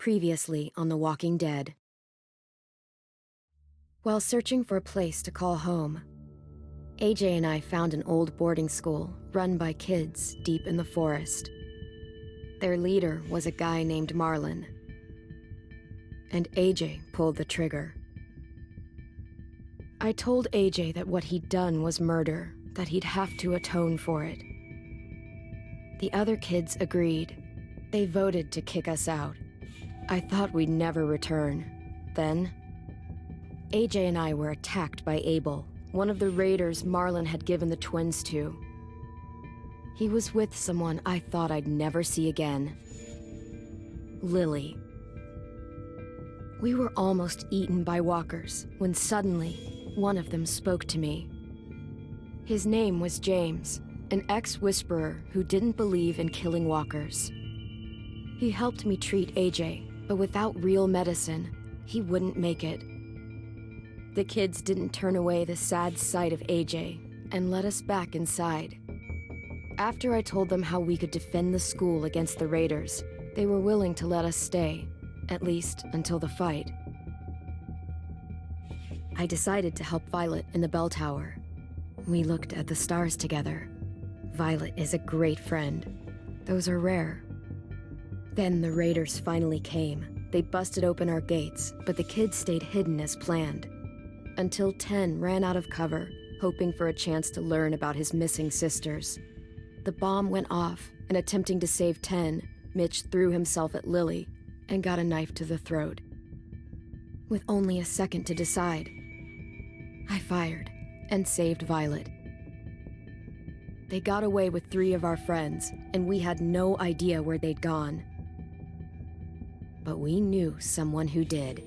Previously on The Walking Dead. While searching for a place to call home, AJ and I found an old boarding school run by kids deep in the forest. Their leader was a guy named Marlon, and AJ pulled the trigger. I told AJ that what he'd done was murder, that he'd have to atone for it. The other kids agreed. They voted to kick us out. I thought we'd never return. Then, AJ and I were attacked by Abel, one of the raiders Marlon had given the twins to. He was with someone I thought I'd never see again. Lily. We were almost eaten by walkers when suddenly, one of them spoke to me. His name was James, an ex-whisperer who didn't believe in killing walkers. He helped me treat AJ, but without real medicine, he wouldn't make it. The kids didn't turn away the sad sight of AJ and let us back inside. After I told them how we could defend the school against the raiders, they were willing to let us stay, at least until the fight. I decided to help Violet in the bell tower. We looked at the stars together. Violet is a great friend. Those are rare. Then the raiders finally came. They busted open our gates, but the kids stayed hidden as planned. Until 10 ran out of cover, hoping for a chance to learn about his missing sisters. The bomb went off, and attempting to save 10, Mitch threw himself at Lily and got a knife to the throat. With only a second to decide, I fired and saved Violet. They got away with 3 of our friends, and we had no idea where they'd gone. But we knew someone who did.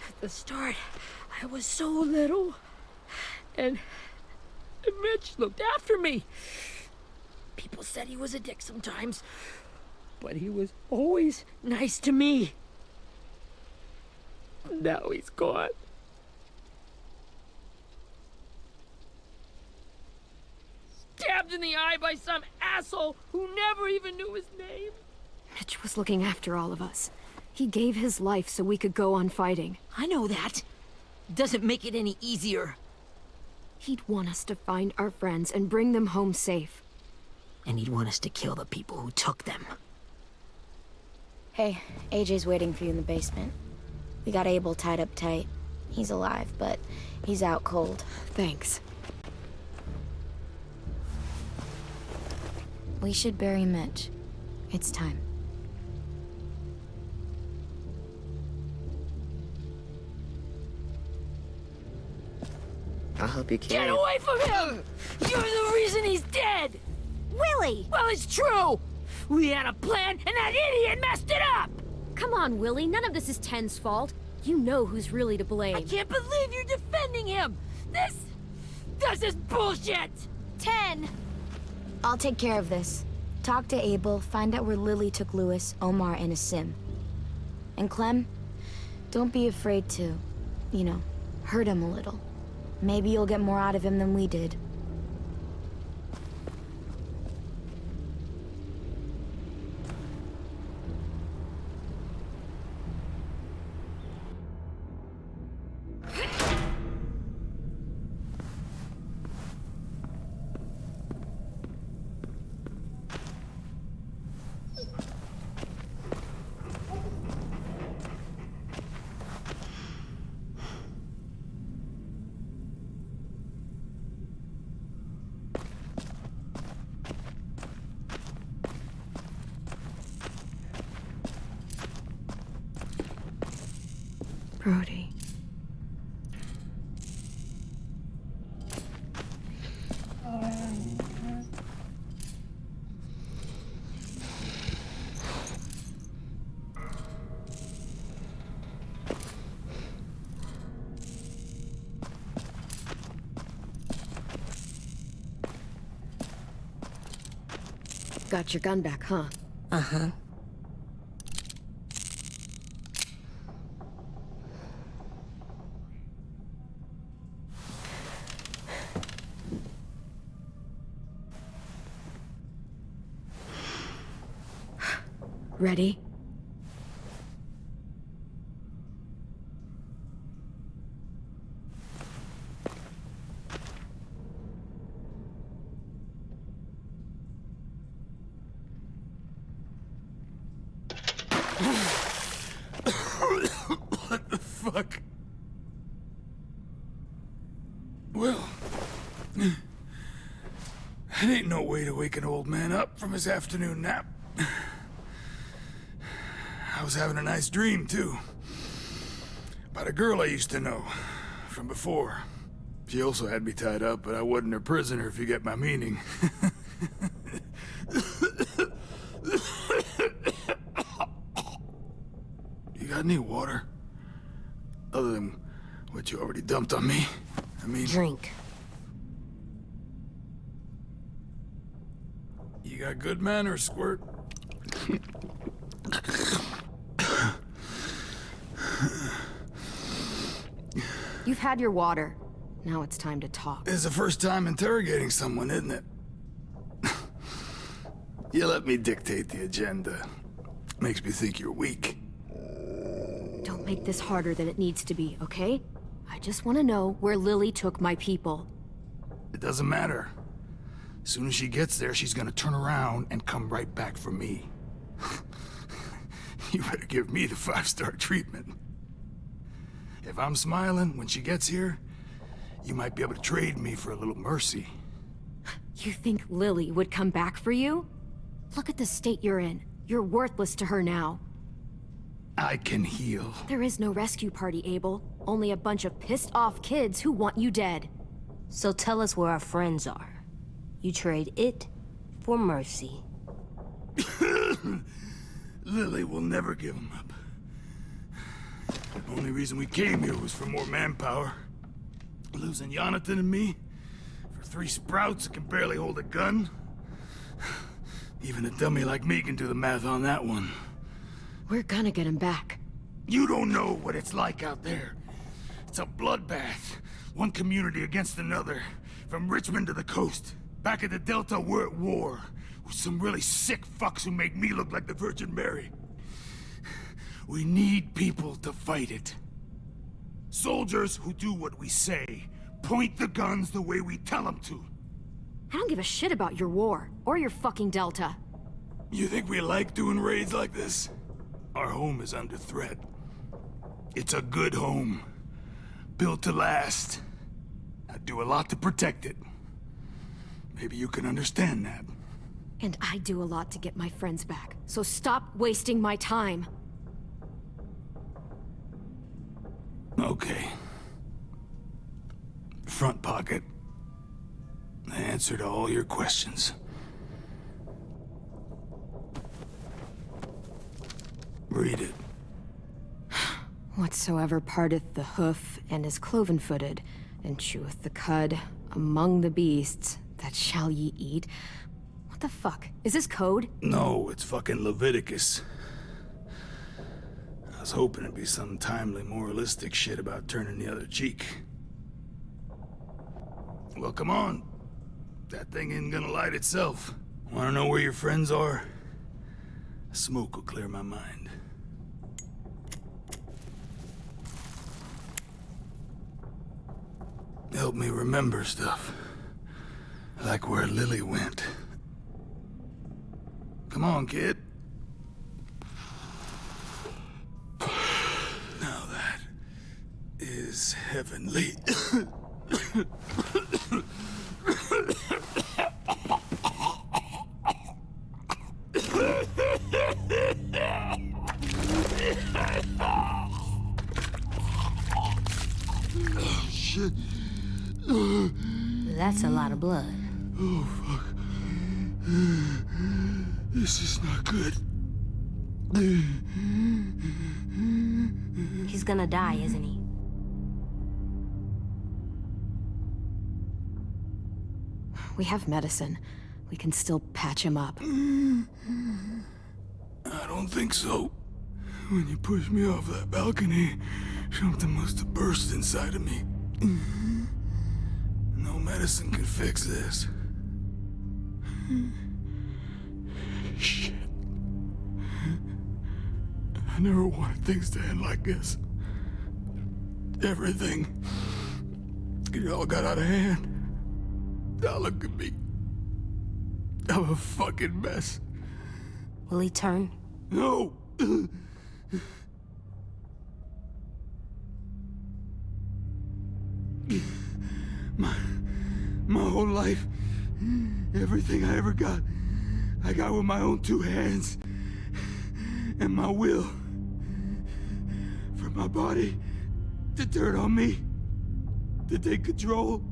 At the start, I was so little, and Mitch looked after me. People said he was a dick sometimes, but he was always nice to me. Now he's gone. Stabbed in the eye by some asshole who never even knew his name. Mitch was looking after all of us. He gave his life so we could go on fighting. I know that. Doesn't make it any easier. He'd want us to find our friends and bring them home safe. And he'd want us to kill the people who took them. Hey, AJ's waiting for you in the basement. We got Abel tied up tight. He's alive, but he's out cold. Thanks. We should bury Mitch. It's time. I'll help you carry Get it. away from him! You're the reason he's dead! Willie! Well, it's true! We had a plan, and that idiot messed it up! Come on, Willie. None of this is Ten's fault. You know who's really to blame. I can't believe you're defending him! This is bullshit! 10! I'll take care of this. Talk to Abel, find out where Lily took Lewis, Omar, and Asim. And Clem, don't be afraid to, hurt him a little. Maybe you'll get more out of him than we did. Brody. Got your gun back, huh? Uh-huh. Ready? What the fuck? Well, that ain't no way to wake an old man up from his afternoon nap. I was having a nice dream, too. About a girl I used to know from before. She also had me tied up, but I wasn't her prisoner, if you get my meaning. You got any water? Other than what you already dumped on me? I mean... Drink. You got good manners, Squirt. You've had your water. Now it's time to talk. It's the first time interrogating someone, isn't it? You let me dictate the agenda. Makes me think you're weak. Don't make this harder than it needs to be, okay? I just want to know where Lily took my people. It doesn't matter. As soon as she gets there, she's gonna turn around and come right back for me. You better give me the 5-star treatment. If I'm smiling when she gets here, you might be able to trade me for a little mercy. You think Lily would come back for you? Look at the state you're in. You're worthless to her now. I can heal. There is no rescue party, Abel. Only a bunch of pissed-off kids who want you dead. So tell us where our friends are. You trade it for mercy. Lily will never give him up. The only reason we came here was for more manpower. Losing Jonathan and me for 3 sprouts that can barely hold a gun. Even a dummy like me can do the math on that one. We're gonna get him back. You don't know what it's like out there. It's a bloodbath. One community against another. From Richmond to the coast. Back at the Delta, we're at war. With some really sick fucks who make me look like the Virgin Mary. We need people to fight it. Soldiers who do what we say. Point the guns the way we tell them to. I don't give a shit about your war, or your fucking Delta. You think we like doing raids like this? Our home is under threat. It's a good home. Built to last. I do a lot to protect it. Maybe you can understand that. And I do a lot to get my friends back, so stop wasting my time. Okay. Front pocket. The answer to all your questions. Read it. Whatsoever parteth the hoof, and is cloven-footed, and cheweth the cud, among the beasts, that shall ye eat. What the fuck? Is this code? No, it's fucking Leviticus. I was hoping it'd be some timely moralistic shit about turning the other cheek. Well, come on. That thing ain't gonna light itself. Wanna know where your friends are? Smoke will clear my mind. Help me remember stuff. Like where Lily went. Come on, kid. Now that is heavenly. shit. That's a lot of blood. Oh, fuck. This is not good. He's gonna die, isn't he? We have medicine. We can still patch him up. I don't think so. When you pushed me off that balcony, something must have burst inside of me. No medicine can fix this. Shit. I never wanted things to end like this. Everything. It all got out of hand. Now look at me. I'm a fucking mess. Will he turn? No! My whole life, everything I ever got, I got with my own two hands and my will. For my body to turn on me, to take control.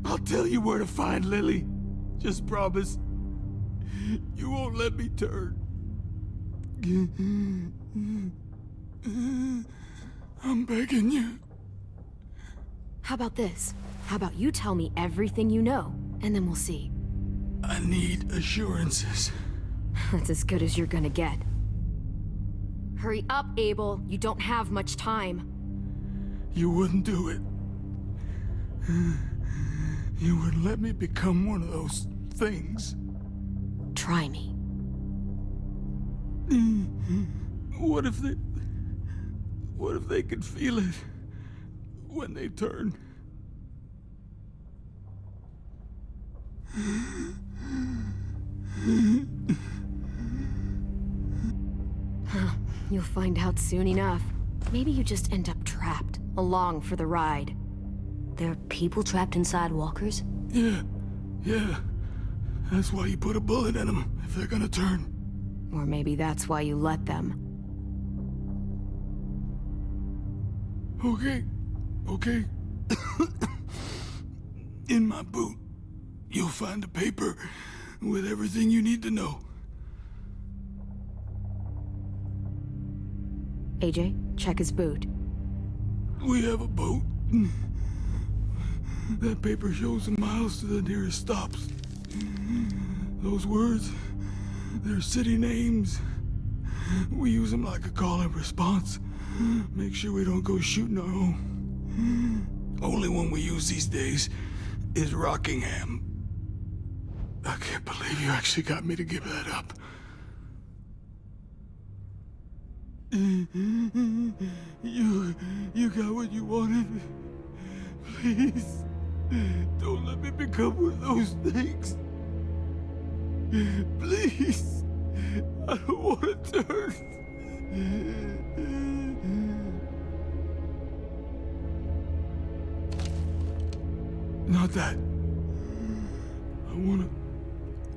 I'll tell you where to find Lily. Just promise. You won't let me turn. I'm begging you. How about this? How about you tell me everything you know, and then we'll see. I need assurances. That's as good as you're gonna get. Hurry up, Abel. You don't have much time. You wouldn't do it. You wouldn't let me become one of those things. Try me. What if they could feel it when they turn? You'll find out soon enough. Maybe you just end up trapped, along for the ride. There are people trapped inside walkers? Yeah. That's why you put a bullet in them, if they're gonna turn. Or maybe that's why you let them. Okay. In my boot, you'll find a paper with everything you need to know. AJ, check his boot. We have a boat. That paper shows the miles to the nearest stops. Those words, they're city names. We use them like a call and response. Make sure we don't go shooting our own. Only one we use these days is Rockingham. I can't believe you actually got me to give that up. You got what you wanted. Please, don't let me become one of those things. Please, I don't want to turn. Not that. I wanna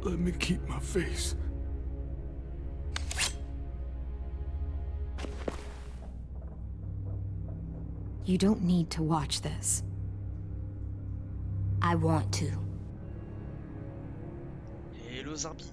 let me keep my face. You don't need to watch this. I want to. Hello Zarbi.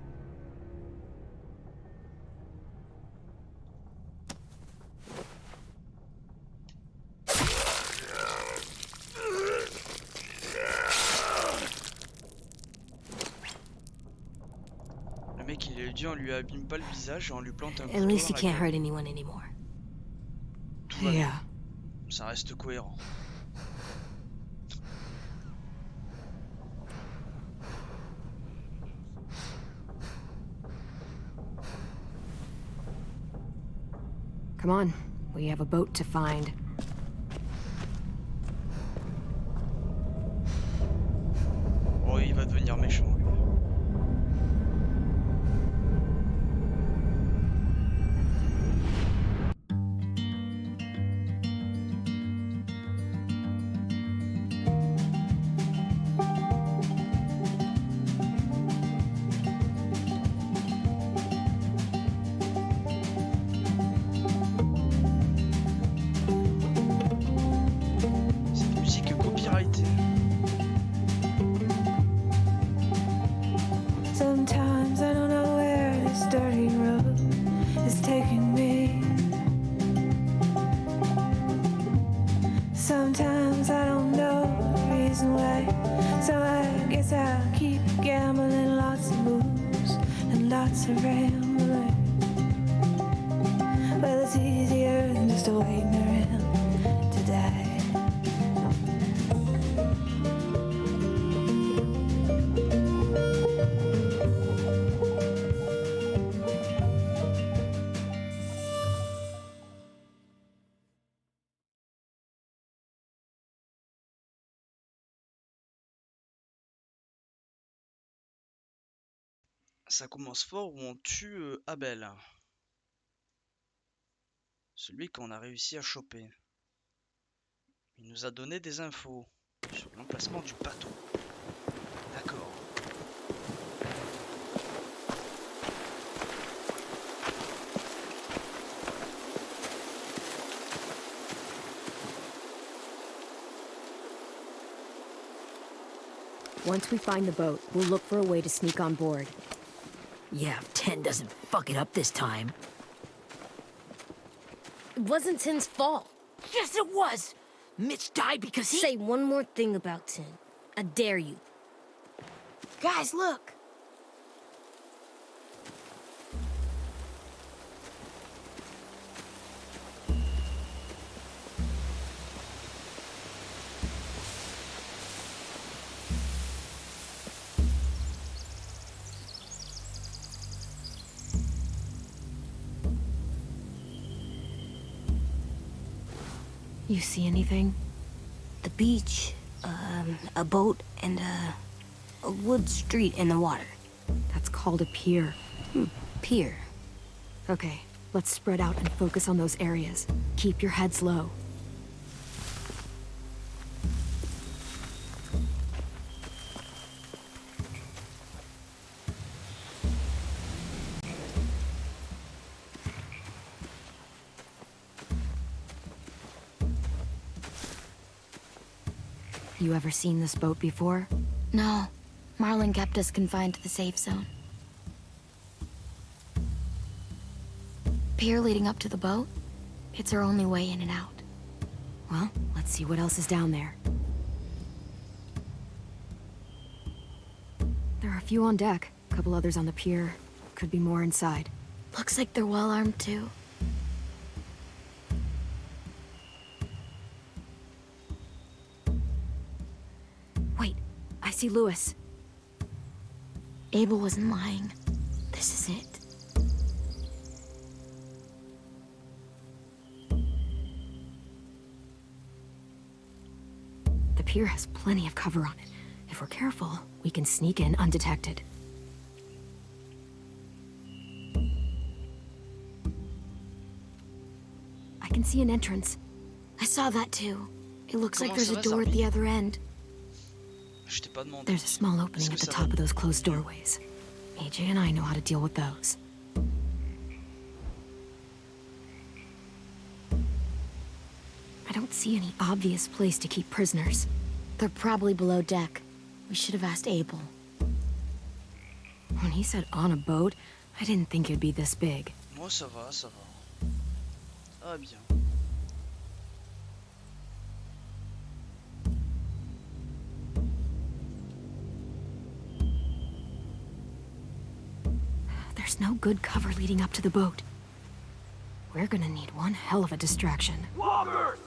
Le mec il est dit on lui abîme pas le visage et on lui plante un couteau At least he dans la can't gueule. hurt anyone anymore. Tout va bien. Yeah. Ça reste cohérent. Come on. We have a boat to find. Oh il va devenir méchant lui. Sometimes I don't know the reason why, so I guess I'll keep gambling. Lots of moves and lots of rambling. Well, it's easier than just waiting around to die. Ça commence fort où on tue Abel. Celui qu'on a réussi à choper. Il nous a donné des infos sur l'emplacement du bateau. D'accord. Once we find the boat, we'll look for a way to sneak on board. Yeah, if 10 doesn't fuck it up this time. It wasn't Tin's fault. Yes, it was! Mitch died because he... Say one more thing about Tin. I dare you. Guys, look! You see anything? The beach, a boat, and a wood street in the water. That's called a pier. Pier. Okay, let's spread out and focus on those areas. Keep your heads low. You ever seen this boat before? No. Marlin kept us confined to the safe zone. Pier leading up to the boat? It's our only way in and out. Well, let's see what else is down there. There are a few on deck, a couple others on the pier. Could be more inside. Looks like they're well armed too. Wait, I see Lewis. Abel wasn't lying. This is it. The pier has plenty of cover on it. If we're careful, we can sneak in undetected. I can see an entrance. I saw that too. It looks like Comment there's ça a va, door at Zarbi? the other end. Je t'ai pas demandé. There's a small opening Est-ce at que the ça top va? of those closed doorways. AJ and I know how to deal with those. I don't see any obvious place to keep prisoners. They're probably below deck. We should have asked Abel. When he said on a boat, I didn't think it'd be this big. Moi ça va, ça va. Ça va bien. There's no good cover leading up to the boat. We're gonna need one hell of a distraction. Walkers!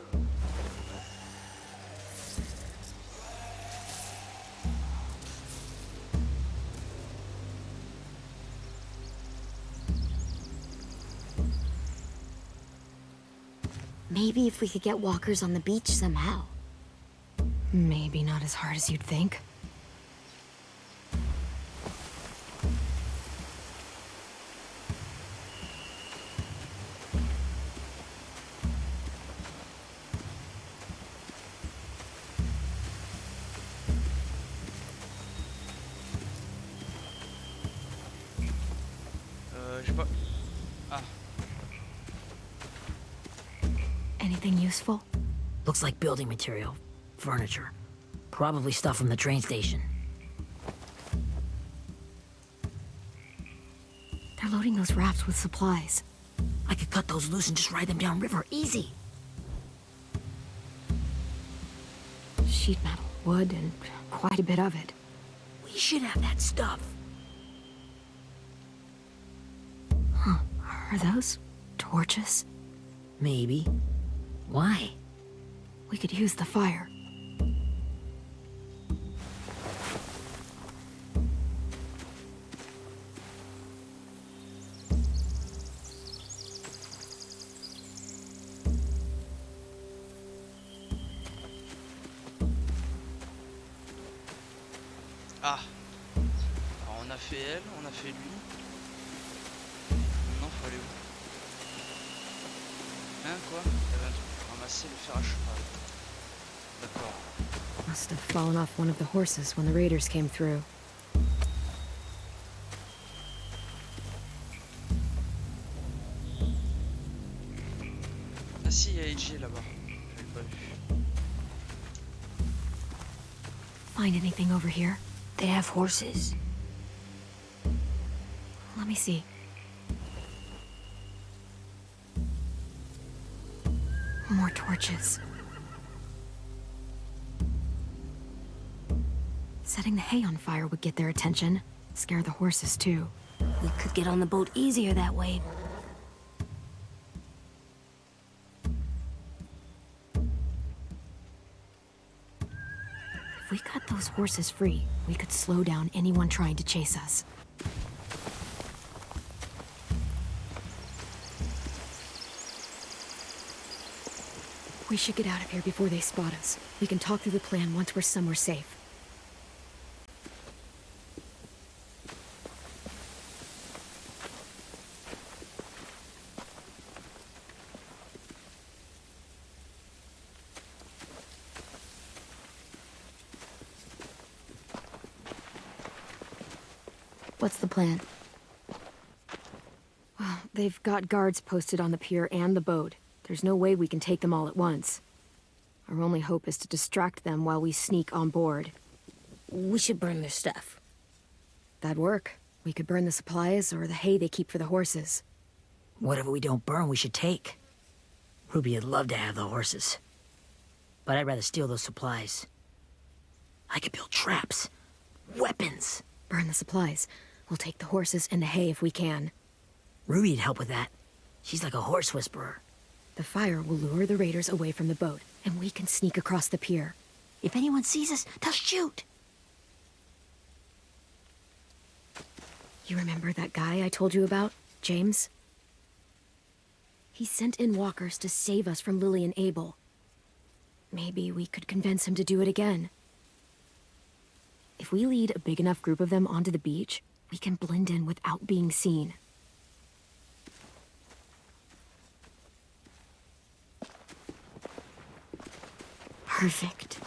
Maybe if we could get walkers on the beach somehow. Maybe not as hard as you'd think. J'ai pas... Ah, Anything useful? Looks like building material. Furniture. Probably stuff from the train station. They're loading those rafts with supplies. I could cut those loose and just ride them downriver. Easy. sheet metal, wood, and quite a bit of it. We should have that stuff. Huh. Are those torches? Maybe. Why? We could use the fire. Ah. Alors on a fait elle, on a fait lui. Maintenant faut aller où? Hein, quoi? Il y avait un truc pour ramasser le fer à cheval. D'accord. Must have fallen off one of the horses when the raiders came through. Ah si, il y a AJ là-bas. J'avais pas vu. Find anything over here? They have horses. Let me see. More torches. Setting the hay on fire would get their attention. Scare the horses, too. We could get on the boat easier that way. If we cut those horses free, we could slow down anyone trying to chase us. We should get out of here before they spot us. We can talk through the plan once we're somewhere safe. What's the plan? Well, they've got guards posted on the pier and the boat. There's no way we can take them all at once. Our only hope is to distract them while we sneak on board. We should burn their stuff. That'd work. We could burn the supplies or the hay they keep for the horses. Whatever we don't burn, we should take. Ruby would love to have the horses. But I'd rather steal those supplies. I could build traps. Weapons. Burn the supplies. We'll take the horses and the hay if we can. Ruby'd help with that. She's like a horse whisperer. The fire will lure the raiders away from the boat, and we can sneak across the pier. If anyone sees us, they'll shoot. You remember that guy I told you about? James? He sent in walkers to save us from Lily and Abel. Maybe we could convince him to do it again. If we lead a big enough group of them onto the beach, we can blend in without being seen. Perfect.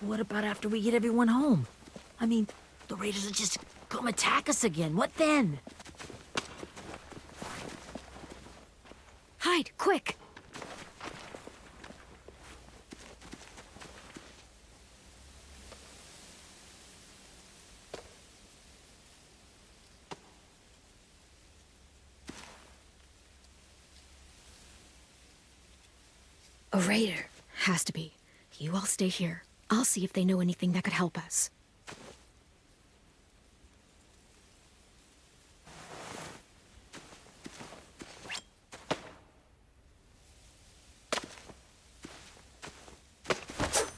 What about after we get everyone home? I mean, the raiders will just come attack us again. What then? Hide, quick! A raider. Has to be. You all stay here. I'll see if they know anything that could help us.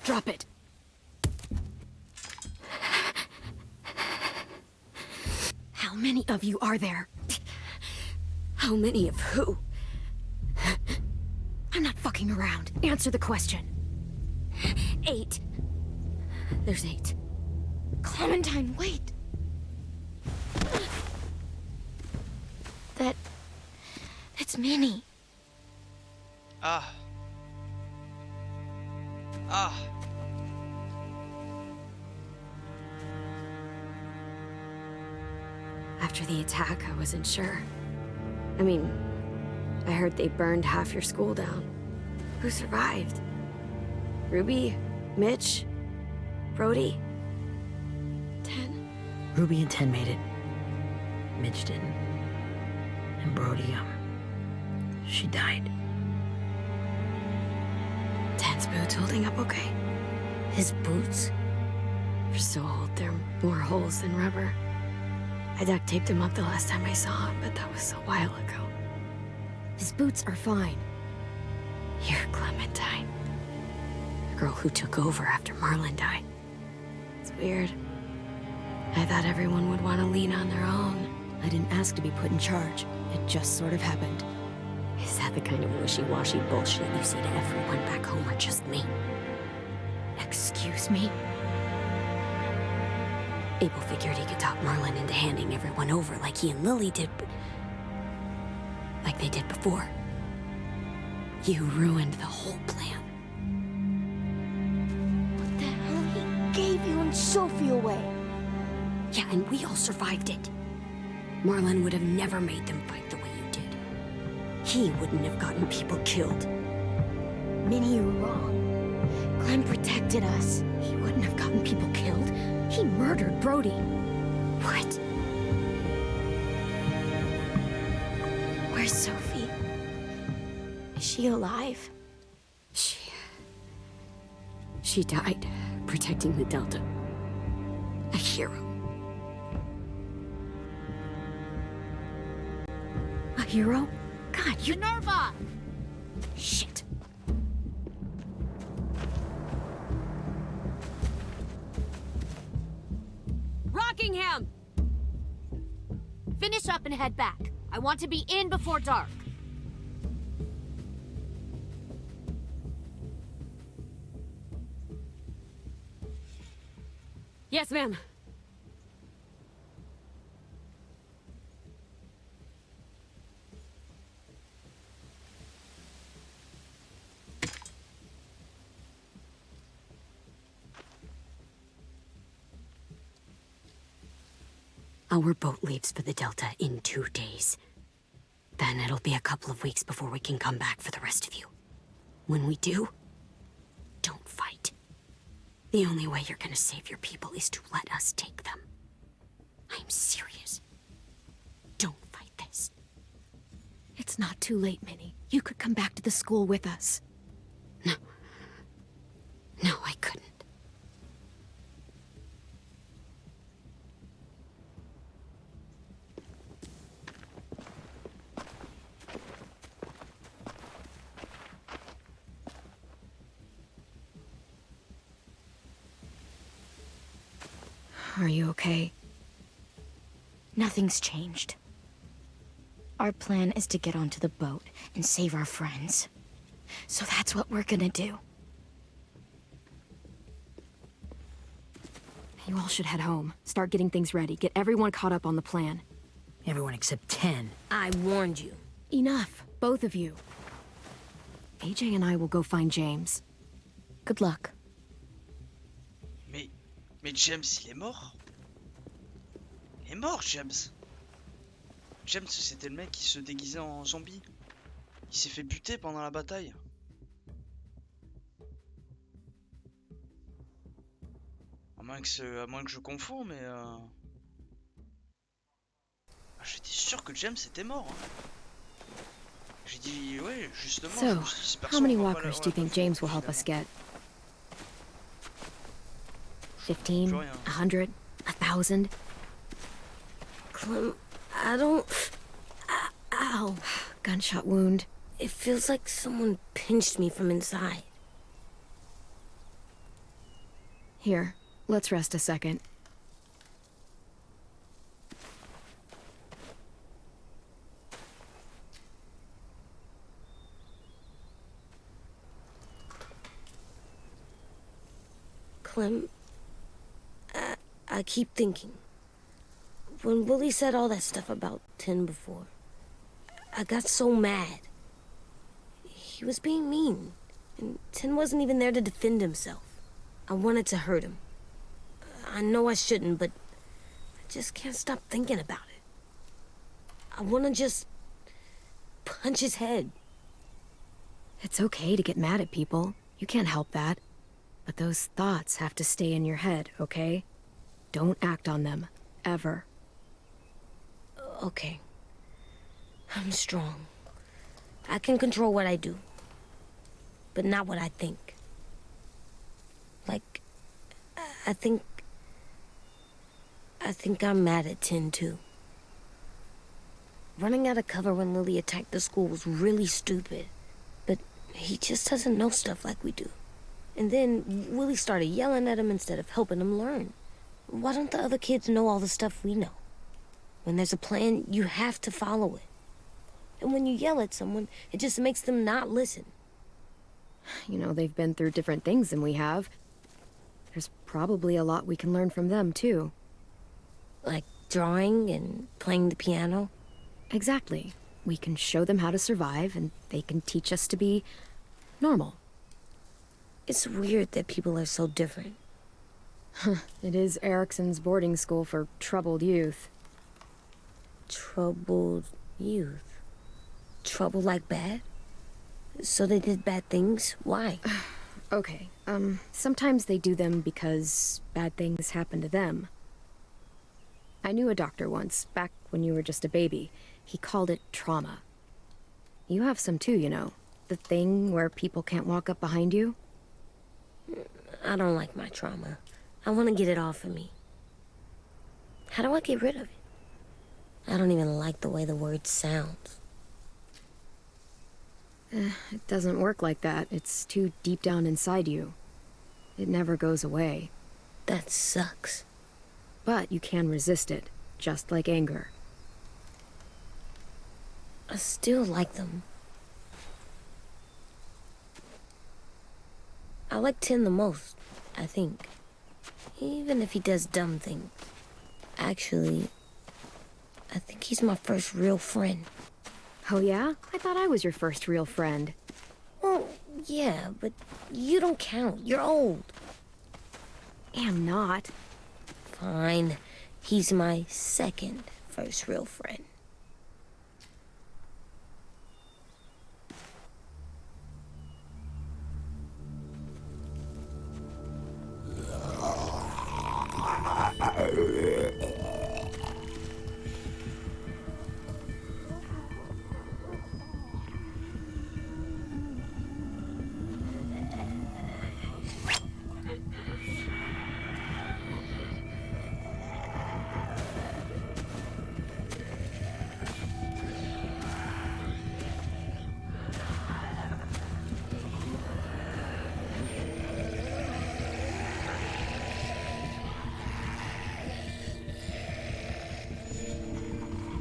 Drop it. How many of you are there? How many of who? I'm not fucking around. Answer the question. 8. There's 8. Clementine, wait. That's Minnie. Ah. Ah. After the attack, I wasn't sure. I mean, I heard they burned half your school down. Who survived? Ruby? Mitch? Brody? 10? Ruby and 10 made it. Mitch didn't. And Brody, she died. 10. Dad's boots holding up okay? His boots? They're so old, they're more holes than rubber. I duct taped him up the last time I saw him, but that was a while ago. His boots are fine. You're Clementine. The girl who took over after Marlon died. It's weird. I thought everyone would want to lean on their own. I didn't ask to be put in charge. It just sort of happened. Is that the kind of wishy-washy bullshit you say to everyone back home, or just me? Excuse me? Abel figured he could talk Marlon into handing everyone over like he and Lily did, but... like they did before. You ruined the whole plan. What the hell? He gave you and Sophie away. Yeah, and we all survived it. Marlon would have never made them fight the way you did. He wouldn't have gotten people killed. Minnie, you're wrong. Clem protected us. He wouldn't have gotten people killed. He murdered Brody. What? Where's Sophie? Is she alive? She died protecting the Delta. A hero. A hero? God, you... Minerva! Shit. Rockingham! Finish up and head back. I want to be in before dark. Yes, ma'am. Our boat leaves for the Delta in 2 days. Then it'll be a couple of weeks before we can come back for the rest of you. When we do, don't fight. The only way you're gonna save your people is to let us take them. I'm serious. Don't fight this. It's not too late, Minnie. You could come back to the school with us. No. No, I couldn't. Are you okay? Nothing's changed. Our plan is to get onto the boat and save our friends. So that's what we're gonna do. You all should head home. Start getting things ready. Get everyone caught up on the plan. Everyone except 10. I warned you. Enough, both of you. AJ and I will go find James. Good luck. Mais James, il est mort? Il est mort, James. James, c'était le mec qui se déguisait en zombie. Il s'est fait buter pendant la bataille. À moins que je confonds, mais... Ah, j'étais sûr que James était mort. Hein. J'ai dit, ouais, justement... So, how many walkers do you think James will help us get? 15? 100? 1,000? Clem, I don't... Ow. Gunshot wound. It feels like someone pinched me from inside. Here, let's rest a second. Clem, I keep thinking. When Willie said all that stuff about Tin before, I got so mad. He was being mean, and Tin wasn't even there to defend himself. I wanted to hurt him. I know I shouldn't, but I just can't stop thinking about it. I want to just punch his head. It's okay to get mad at people. You can't help that. But those thoughts have to stay in your head, okay? Don't act on them. Ever. Okay. I'm strong. I can control what I do. But not what I think. Like, I think I'm mad at Tin, too. Running out of cover when Lily attacked the school was really stupid. But he just doesn't know stuff like we do. And then Willie started yelling at him instead of helping him learn. Why don't the other kids know all the stuff we know? When there's a plan, you have to follow it. And when you yell at someone, it just makes them not listen. You know, they've been through different things than we have. There's probably a lot we can learn from them, too. Like drawing and playing the piano. Exactly. We can show them how to survive, and they can teach us to be normal. It's weird that people are so different. It is Erickson's boarding school for troubled youth. Troubled youth? Trouble like bad? So they did bad things? Why? Okay, sometimes they do them because bad things happen to them. I knew a doctor once, back when you were just a baby. He called it trauma. You have some too, you know. The thing where people can't walk up behind you. I don't like my trauma. I want to get it off of me. How do I get rid of it? I don't even like the way the word sounds. It doesn't work like that. It's too deep down inside you. It never goes away. That sucks. But you can resist it, just like anger. I still like them. I like Tin the most, I think. Even if he does dumb things. Actually, I think he's my first real friend. Oh yeah? I thought I was your first real friend. Well, yeah, but you don't count. You're old. Am not. Fine. He's my second first real friend.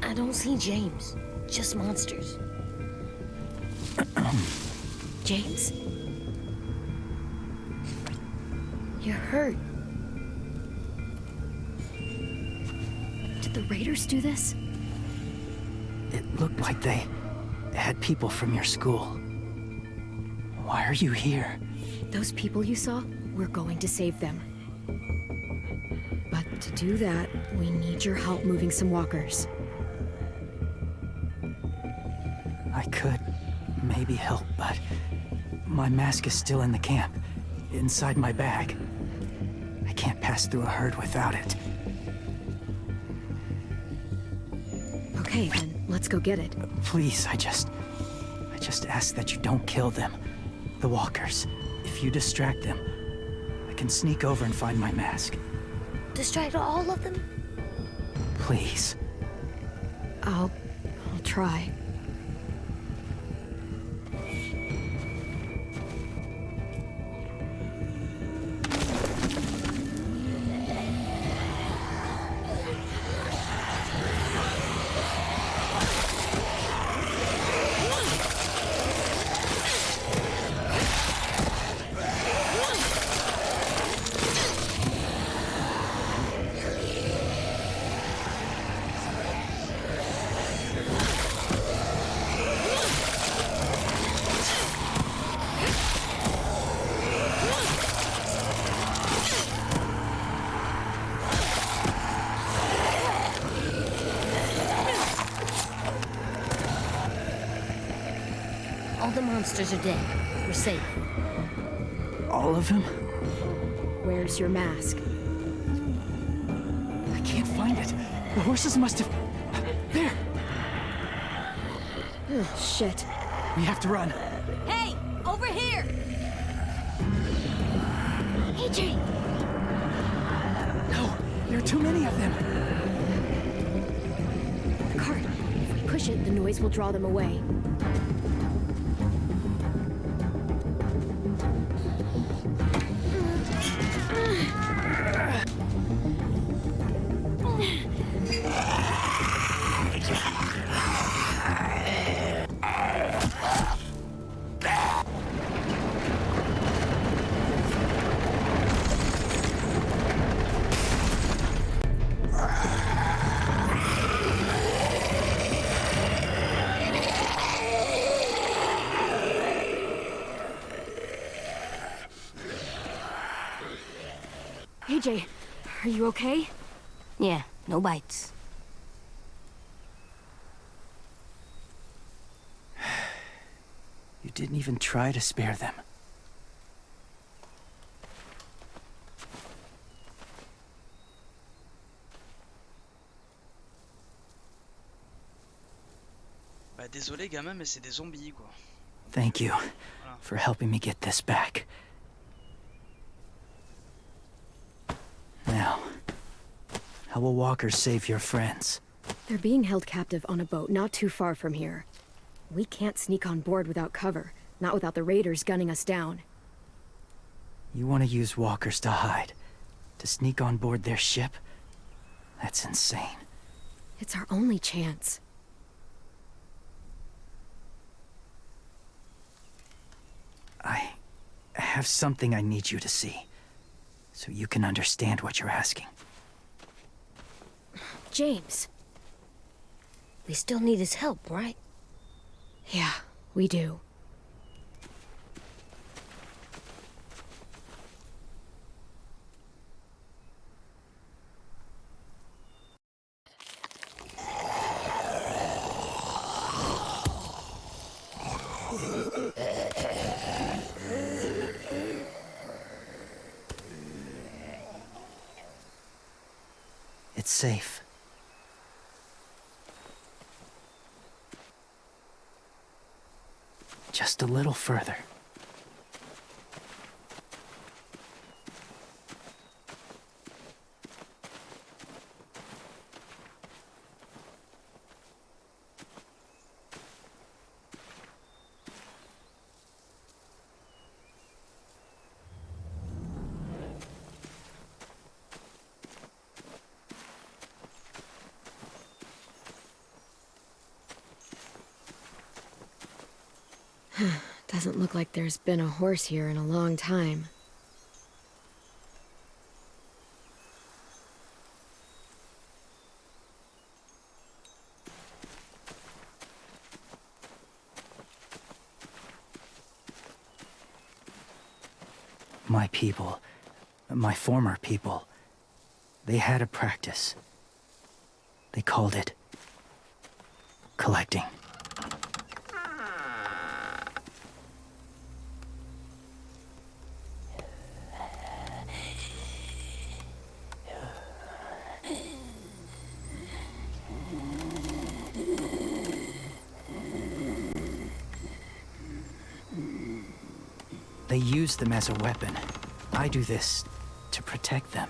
I don't see James, just monsters. James? You're hurt. Did the raiders do this? It looked like they had people from your school. Why are you here? Those people you saw, we're going to save them. But to do that, we need your help moving some walkers. I could maybe help, but my mask is still in the camp, inside my bag. I can't pass through a herd without it. Okay, then let's go get it. Please, I just ask that you don't kill them. The walkers. If you distract them, I can sneak over and find my mask. Distract all of them? Please. I'll try. All the monsters are dead. We're safe. All of them? Where's your mask? I can't find it. The horses must have... There! Oh, shit. We have to run. Hey, over here! AJ! No, there are too many of them. The cart. If we push it, the noise will draw them away. AJ, are you okay? Yeah, no bites. You didn't even try to spare them. Bah désolé gamin, mais c'est des zombies quoi. Thank you Voilà. for helping me get this back. Now, how will walkers save your friends? They're being held captive on a boat not too far from here. We can't sneak on board without cover, not without the raiders gunning us down. You want to use walkers to hide? To sneak on board their ship? That's insane. It's our only chance. I have something I need you to see, so you can understand what you're asking. James. We still need his help, right? Yeah, we do. It's safe. Just a little further. Doesn't look like there's been a horse here in a long time. My people, my former people, they had a practice. They called it collecting. They use them as a weapon. I do this to protect them.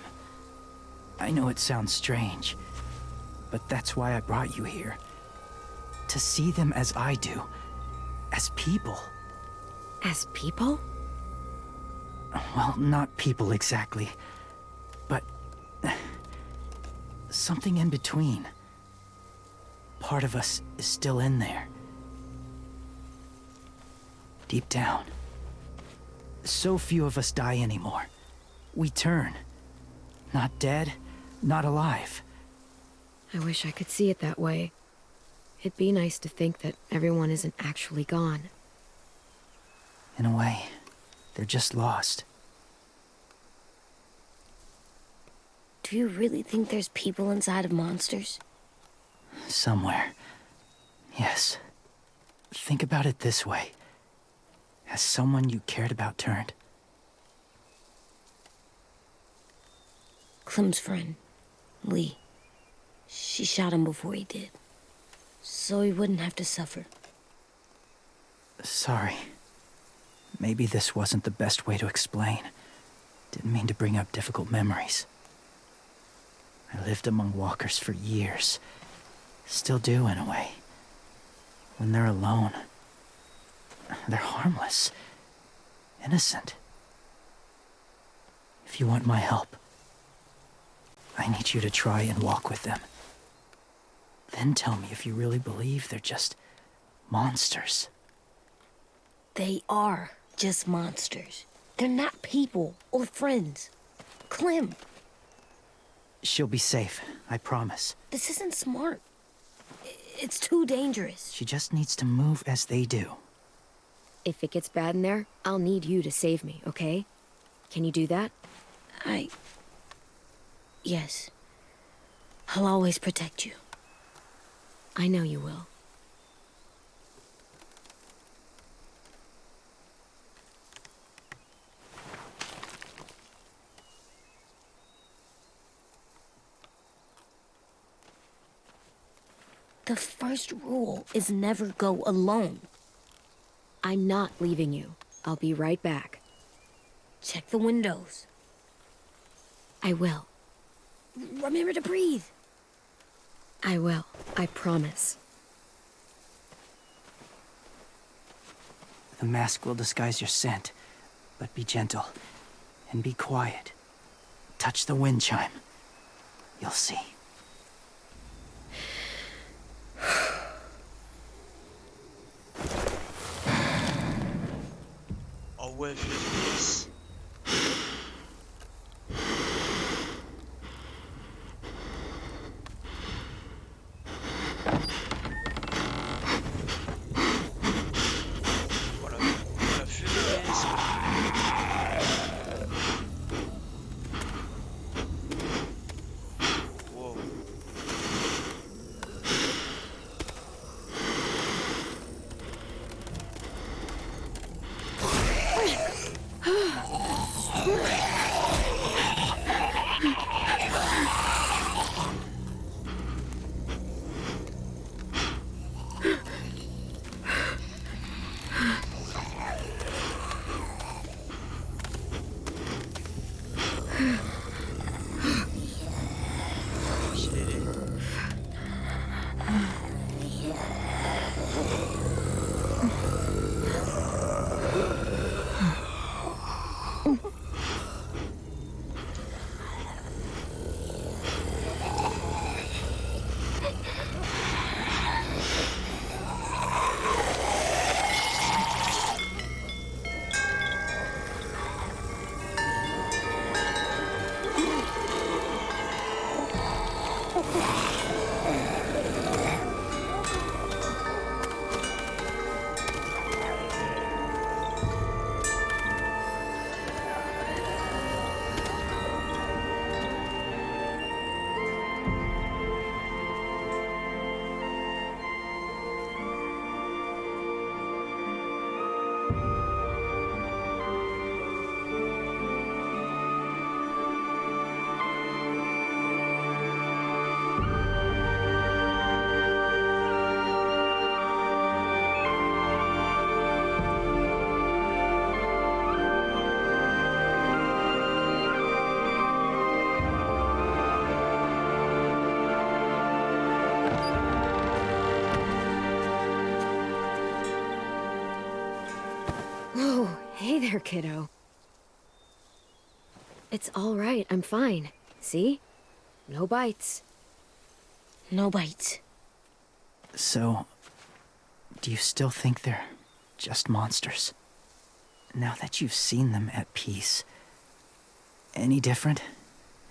I know it sounds strange, but that's why I brought you here. To see them as I do, as people. As people? Well, not people exactly, but something in between. Part of us is still in there. Deep down. So few of us die anymore. We turn. Not dead, not alive. I wish I could see it that way. It'd be nice to think that everyone isn't actually gone. In a way, they're just lost. Do you really think there's people inside of monsters? Somewhere. Yes. Think about it this way. Has someone you cared about turned? Clem's friend, Lee. She shot him before he did. So he wouldn't have to suffer. Sorry. Maybe this wasn't the best way to explain. Didn't mean to bring up difficult memories. I lived among walkers for years. Still do, in a way. When they're alone, they're harmless. Innocent. If you want my help, I need you to try and walk with them. Then tell me if you really believe they're just monsters. They are just monsters. They're not people or friends. Clem, She'll be safe, I promise. this isn't smart. It's too dangerous. She just needs to move as they do. If it gets bad in there, I'll need you to save me, okay? Can you do that? Yes. I'll always protect you. I know you will. The first rule is never go alone. I'm not leaving you. I'll be right back. Check the windows. I will. Remember to breathe. I will. I promise. The mask will disguise your scent, but be gentle and be quiet. Touch the wind chime. You'll see. Oh ouais, yes. Voilà, la furieuse. Wow. Oh, hey there, kiddo. It's all right. I'm fine. See? No bites. No bites. So, do you still think they're just monsters? Now that you've seen them at peace, any different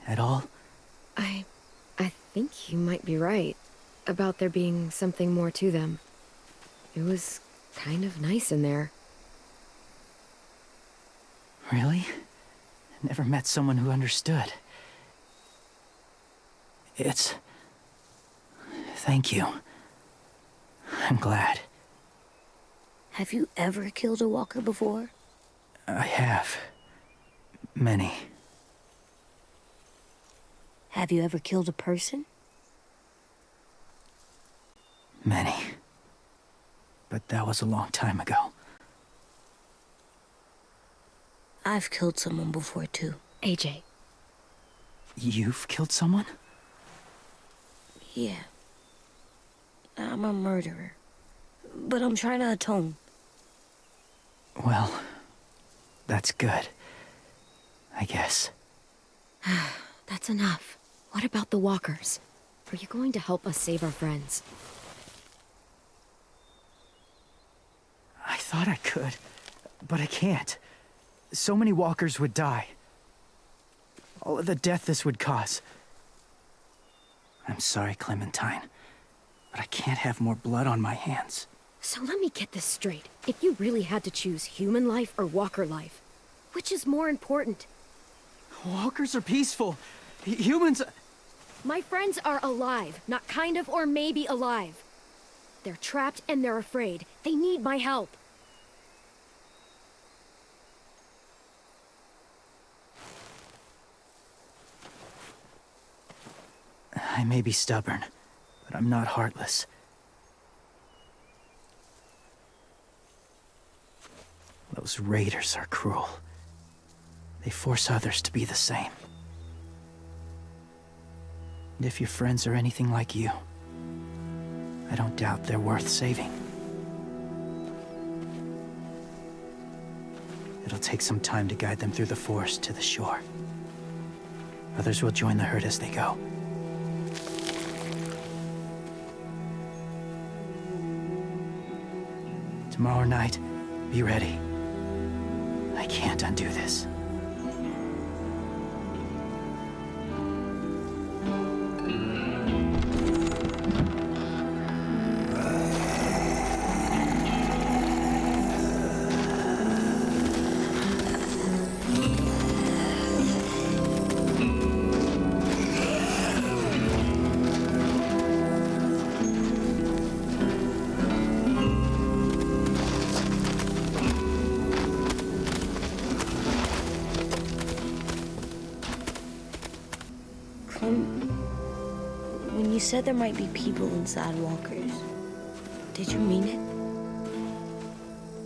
at all? I think you might be right about there being something more to them. It was kind of nice in there. Really? Never met someone who understood. Thank you. I'm glad. Have you ever killed a walker before? I have. Many. Have you ever killed a person? Many. But that was a long time ago. I've killed someone before, too. AJ. You've killed someone? Yeah. I'm a murderer. But I'm trying to atone. Well, that's good. I guess. That's enough. What about the walkers? Are you going to help us save our friends? I thought I could, but I can't. So many walkers would die. All of the death this would cause. I'm sorry, Clementine, but I can't have more blood on my hands. So let me get this straight. If you really had to choose human life or walker life, which is more important? Walkers are peaceful. Humans... My friends are alive, not kind of or maybe alive. They're trapped and they're afraid. They need my help. I may be stubborn, but I'm not heartless. Those raiders are cruel. They force others to be the same. And if your friends are anything like you, I don't doubt they're worth saving. It'll take some time to guide them through the forest to the shore. Others will join the herd as they go. Tomorrow night, be ready. I can't undo this. When you said there might be people inside walkers, did you mean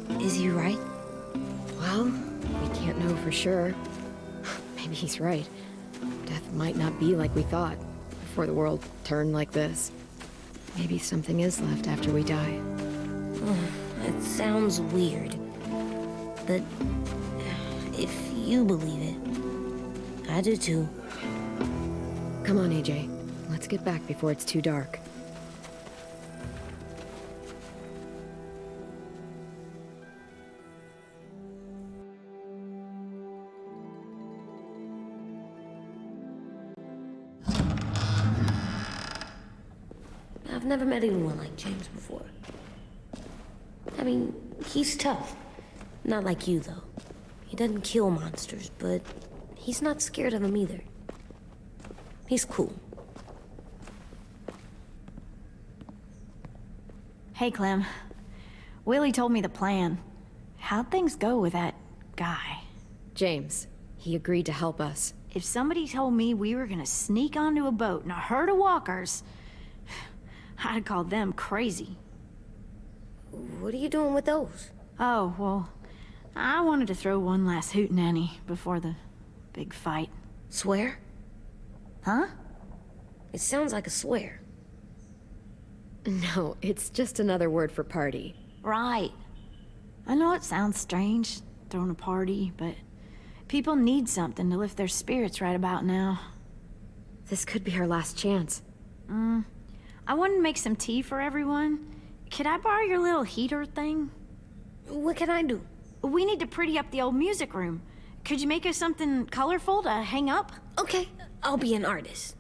it? Is he right? Well, we can't know for sure. Maybe he's right. Death might not be like we thought, before the world turned like this. Maybe something is left after we die. It sounds weird. But if you believe it, I do too. Come on, AJ. Let's get back before it's too dark. I've never met anyone like James before. I mean, he's tough. Not like you, though. He doesn't kill monsters, but he's not scared of them either. He's cool. Hey, Clem. Willie told me the plan. How'd things go with that guy? James, he agreed to help us. If somebody told me we were gonna sneak onto a boat in a herd of walkers, I'd call them crazy. What are you doing with those? Oh, well, I wanted to throw one last hootenanny before the big fight. Swear? Huh? It sounds like a swear. No, it's just another word for party. Right. I know it sounds strange, throwing a party, but people need something to lift their spirits right about now. This could be our last chance. I wanted to make some tea for everyone. Could I borrow your little heater thing? What can I do? We need to pretty up the old music room. Could you make us something colorful to hang up? Okay, I'll be an artist.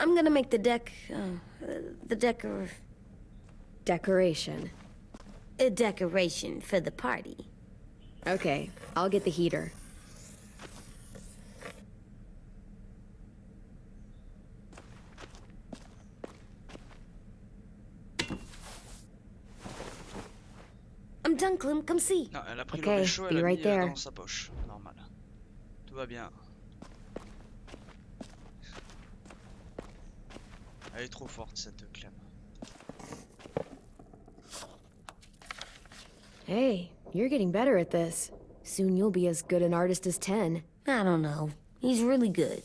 I'm gonna make the Decoration. a decoration for the party. Okay, I'll get the heater. I'm done, Clem. Come see. Non, elle a pris Ok, le réchaud, elle be a right mis there. dans sa poche. Normal. Tout va bien. Elle est trop forte cette Clem. Hey, you're getting better at this. Soon you'll be as good an artist as 10. I don't know. He's really good.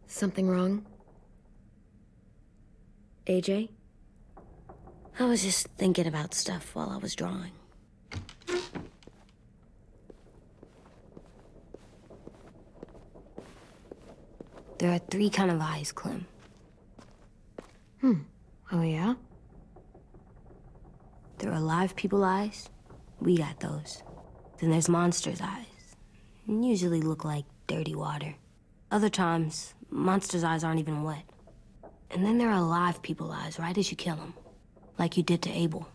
Something wrong? AJ? I was just thinking about stuff while I was drawing. There are 3 kind of eyes, Clem. Oh yeah? There are live people eyes. We got those. Then there's monsters' eyes. Usually look like dirty water. Other times, monsters' eyes aren't even wet. And then there are live people eyes right as you kill them. Like you did to Abel.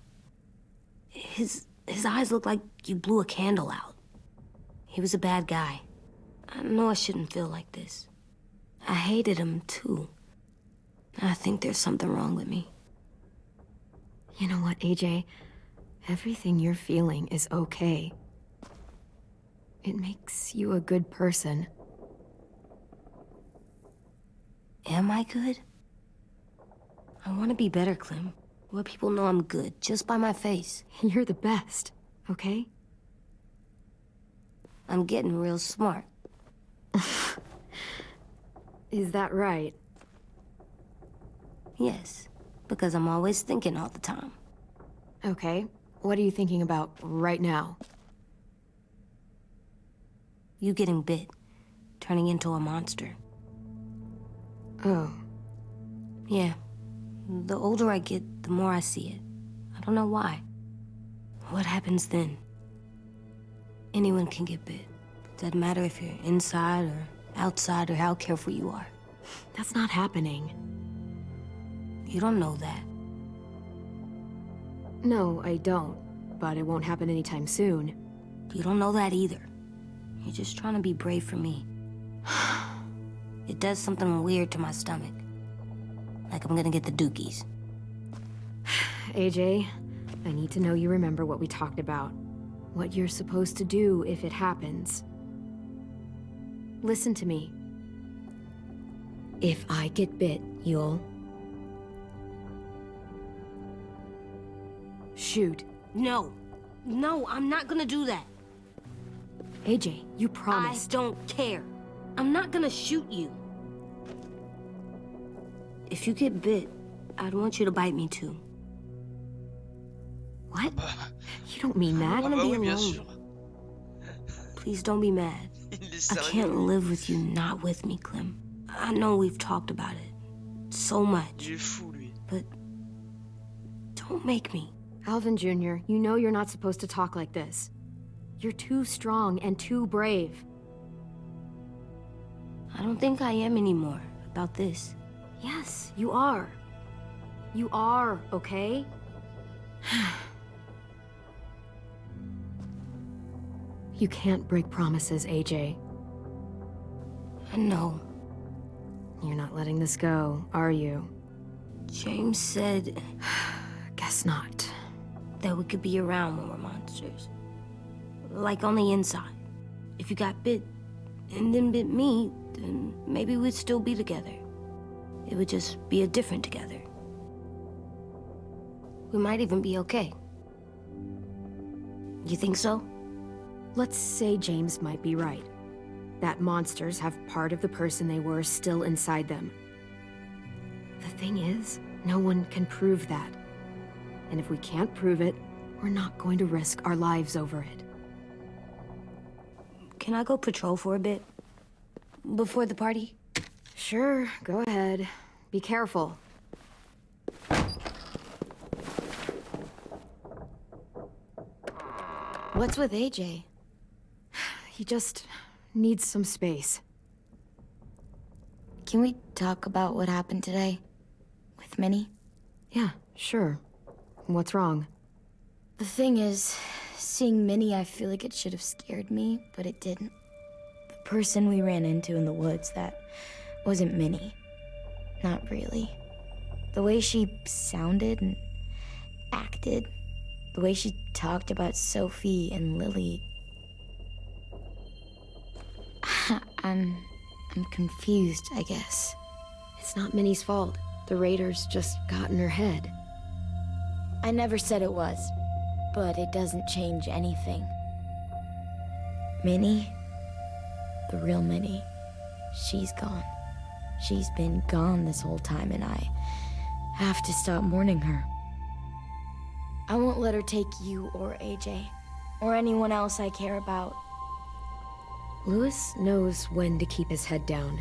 His eyes look like you blew a candle out. He was a bad guy. I know I shouldn't feel like this. I hated him too. I think there's something wrong with me. You know what, AJ? Everything you're feeling is okay. It makes you a good person. Am I good? I want to be better, Clem. Let people know I'm good, just by my face. You're the best, okay? I'm getting real smart. Is that right? Yes, because I'm always thinking all the time. Okay. What are you thinking about right now? You getting bit, turning into a monster. Oh. Yeah. The older I get, the more I see it. I don't know why. What happens then? Anyone can get bit. Doesn't matter if you're inside or outside or how careful you are. That's not happening. You don't know that. No, I don't. But it won't happen anytime soon. You don't know that either. You're just trying to be brave for me. It does something weird to my stomach. Like I'm gonna get the dookies. AJ, I need to know you remember what we talked about. What you're supposed to do if it happens. Listen to me. If I get bit, you'll... shoot. No. No, I'm not gonna do that. AJ, you promised. I don't care. I'm not gonna shoot you. If you get bit, I'd want you to bite me too. What? You don't mean that. I wanna be oui, bien alone. sûr. Please don't be mad. Il est I sérieux. can't live with you not with me, Clem. I know we've talked about it so much, Il est fou lui. but don't make me. Alvin Jr., you know you're not supposed to talk like this. You're too strong and too brave. I don't think I am anymore about this. Yes, you are. You are, okay? You can't break promises, AJ. I know. You're not letting this go, are you? James said Guess not. that we could be around when we're monsters. Like on the inside. If you got bit and then bit me, then maybe we'd still be together. It would just be a different together. We might even be okay. You think so? Let's say James might be right. That monsters have part of the person they were still inside them. The thing is, no one can prove that. And if we can't prove it, we're not going to risk our lives over it. Can I go patrol for a bit? Before the party? Sure, go ahead. Be careful. What's with AJ? He just needs some space. Can we talk about what happened today? With Minnie? Yeah, sure. What's wrong? The thing is, seeing Minnie, I feel like it should have scared me, but it didn't. The person we ran into in the woods, that wasn't Minnie. Not really. The way she sounded and acted, the way she talked about Sophie and Lily. I'm I'm confused, I guess. It's not Minnie's fault. The raiders just got in her head. I never said it was, but it doesn't change anything. Minnie, the real Minnie, she's gone. She's been gone this whole time, and I have to stop mourning her. I won't let her take you or AJ, or anyone else I care about. Louis knows when to keep his head down.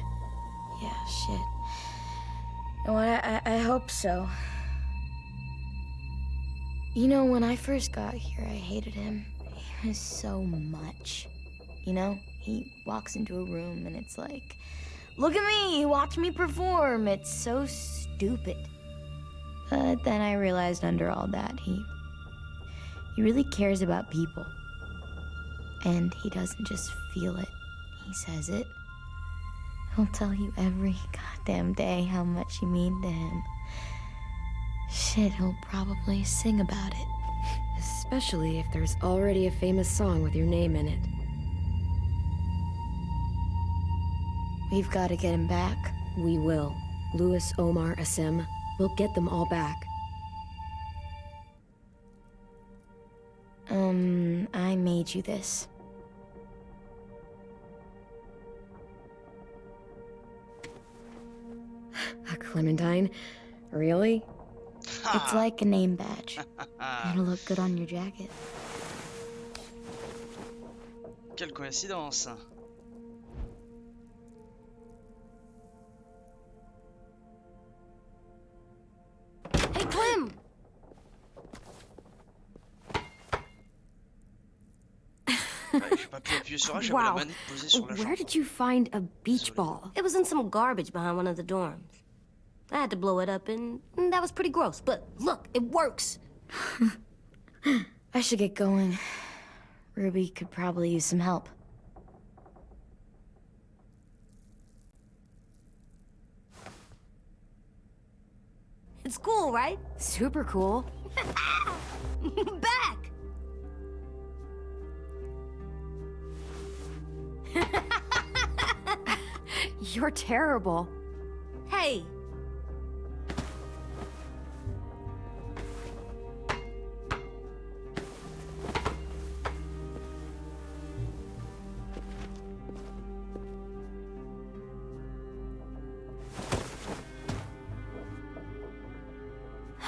Yeah, shit. No, I hope so. You know, when I first got here, I hated him. He was so much. You know, he walks into a room and it's like, look at me, watch me perform. It's so stupid. But then I realized under all that, he really cares about people. And he doesn't just feel it, he says it. He'll tell you every goddamn day how much you mean to him. Shit, he'll probably sing about it. Especially if there's already a famous song with your name in it. We've got to get him back. We will. Louis, Omar, Asim. We'll get them all back. I made you this. A Clementine? Really? It's like a name badge. It'll look good on your jacket. Quelle coïncidence. Hey, Clem! J'ai pas pu appuyer sur A, j'avais la manette posée sur la Where jambe. did you find a beach ball? It was in some garbage behind one of the dorms. I had to blow it up, and that was pretty gross. But look, it works. I should get going. Ruby could probably use some help. It's cool, right? Super cool. Back! You're terrible. Hey!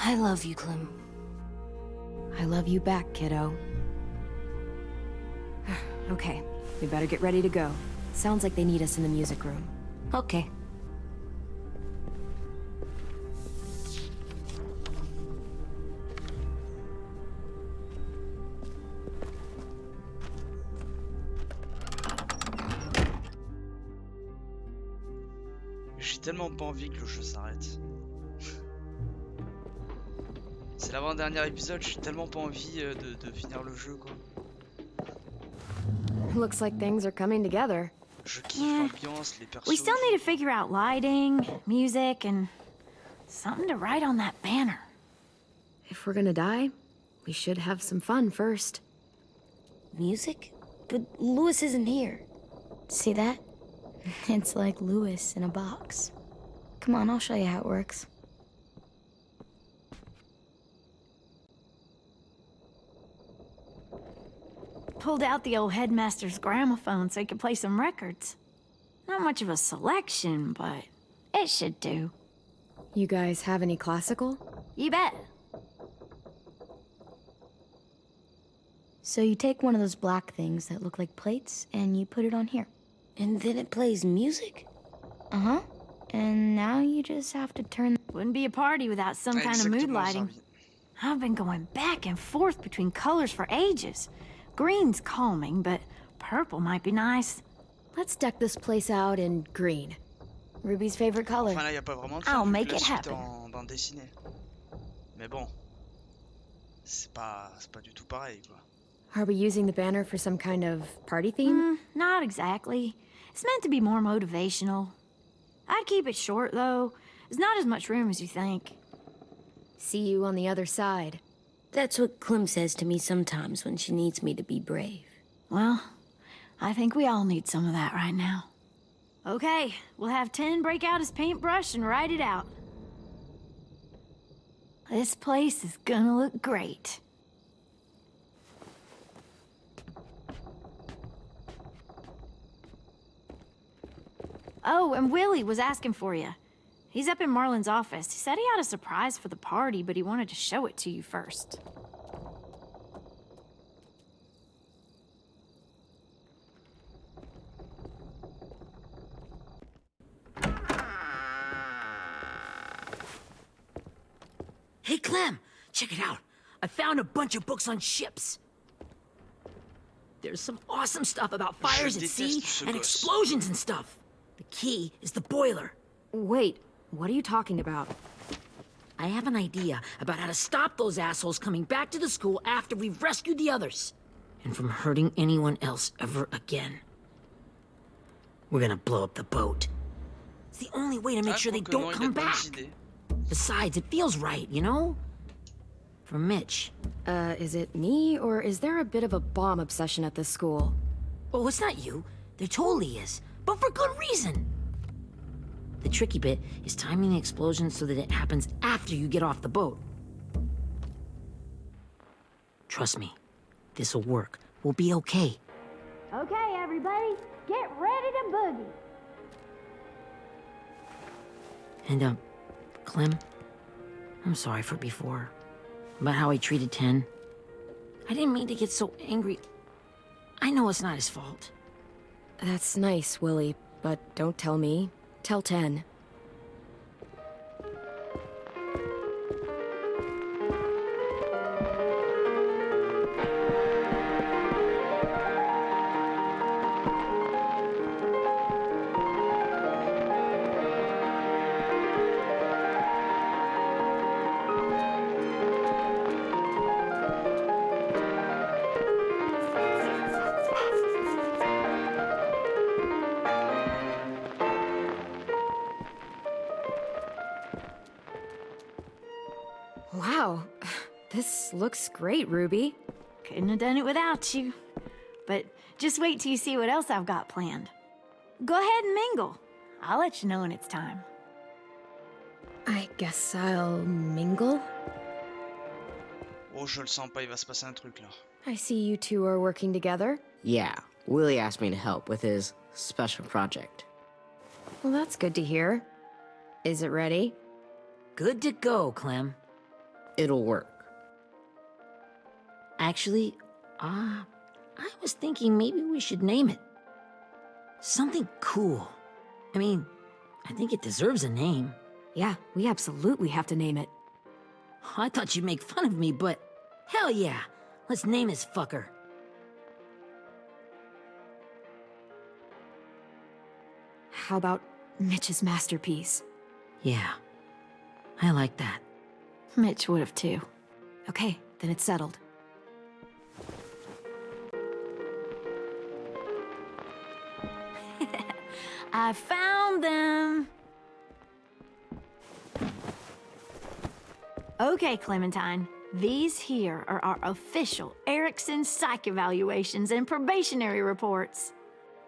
I love you, Clem. I love you back, kiddo. Okay, we better get ready to go. Sounds like they need us in the music room. Okay. J'ai tellement pas envie que le jeu s'arrête. C'est l'avant-dernier épisode, j'ai tellement pas envie de finir le jeu quoi. Looks like things are coming together. Je kiffe l'ambiance, les persos. We still need to figure out lighting, music, and something to write on that banner. If we're gonna die, we should have some fun first. Music? But Louis isn't here. See that? It's like Louis in a box. Come on, I'll show you how it works. Pulled out the old headmaster's gramophone so he could play some records. Not much of a selection, but it should do. You guys have any classical? You bet. So you take one of those black things that look like plates, and you put it on here. And then it plays music? Uh-huh. And now you just have to turn... Wouldn't be a party without some kind of mood Exactement lighting. ça. I've been going back and forth between colors for ages. Green's calming, but purple might be nice. Let's deck this place out in green. Ruby's favorite color. Enfin là y a pas vraiment de I'll fin, vu make que la it suite est happen. en bande dessinée. Mais bon, c'est pas du tout pareil quoi. Are we using the banner for some kind of party theme? Not exactly. It's meant to be more motivational. I'd keep it short, though. There's not as much room as you think. See you on the other side. That's what Clem says to me sometimes when she needs me to be brave. Well, I think we all need some of that right now. Okay, we'll have 10 break out his paintbrush and write it out. This place is gonna look great. Oh, and Willie was asking for you. He's up in Marlon's office. He said he had a surprise for the party, but he wanted to show it to you first. Hey, Clem, check it out. I found a bunch of books on ships. There's some awesome stuff about fires at sea and explosions and stuff. The key is the boiler. Wait, what are you talking about? I have an idea about how to stop those assholes coming back to the school after we've rescued the others. And from hurting anyone else ever again. We're gonna blow up the boat. It's the only way to make sure they don't come back. Besides, it feels right, you know? For Mitch. Is it me, or is there a bit of a bomb obsession at this school? Oh, it's not you. There totally is. But for good reason. The tricky bit is timing the explosion so that it happens after you get off the boat. Trust me, this'll work. We'll be okay. Okay, everybody, get ready to boogie. And, Clem, I'm sorry for before. About how he treated Ten. I didn't mean to get so angry. I know it's not his fault. That's nice, Willie, but don't tell me. Tell 10. Wow, this looks great, Ruby. Couldn't have done it without you. But just wait till you see what else I've got planned. Go ahead and mingle. I'll let you know when it's time. I guess I'll mingle? Oh, je le sens pas, il va se passer un truc là. I see you two are working together. Yeah, Willie asked me to help with his special project. Well, that's good to hear. Is it ready? Good to go, Clem. It'll work. Actually, I was thinking maybe we should name it. Something cool. I mean, I think it deserves a name. Yeah, we absolutely have to name it. I thought you'd make fun of me, but hell yeah. Let's name this fucker. How about Mitch's masterpiece? Yeah, I like that. Mitch would have too. Okay, then it's settled. I found them! Okay, Clementine. These here are our official Erickson psych evaluations and probationary reports.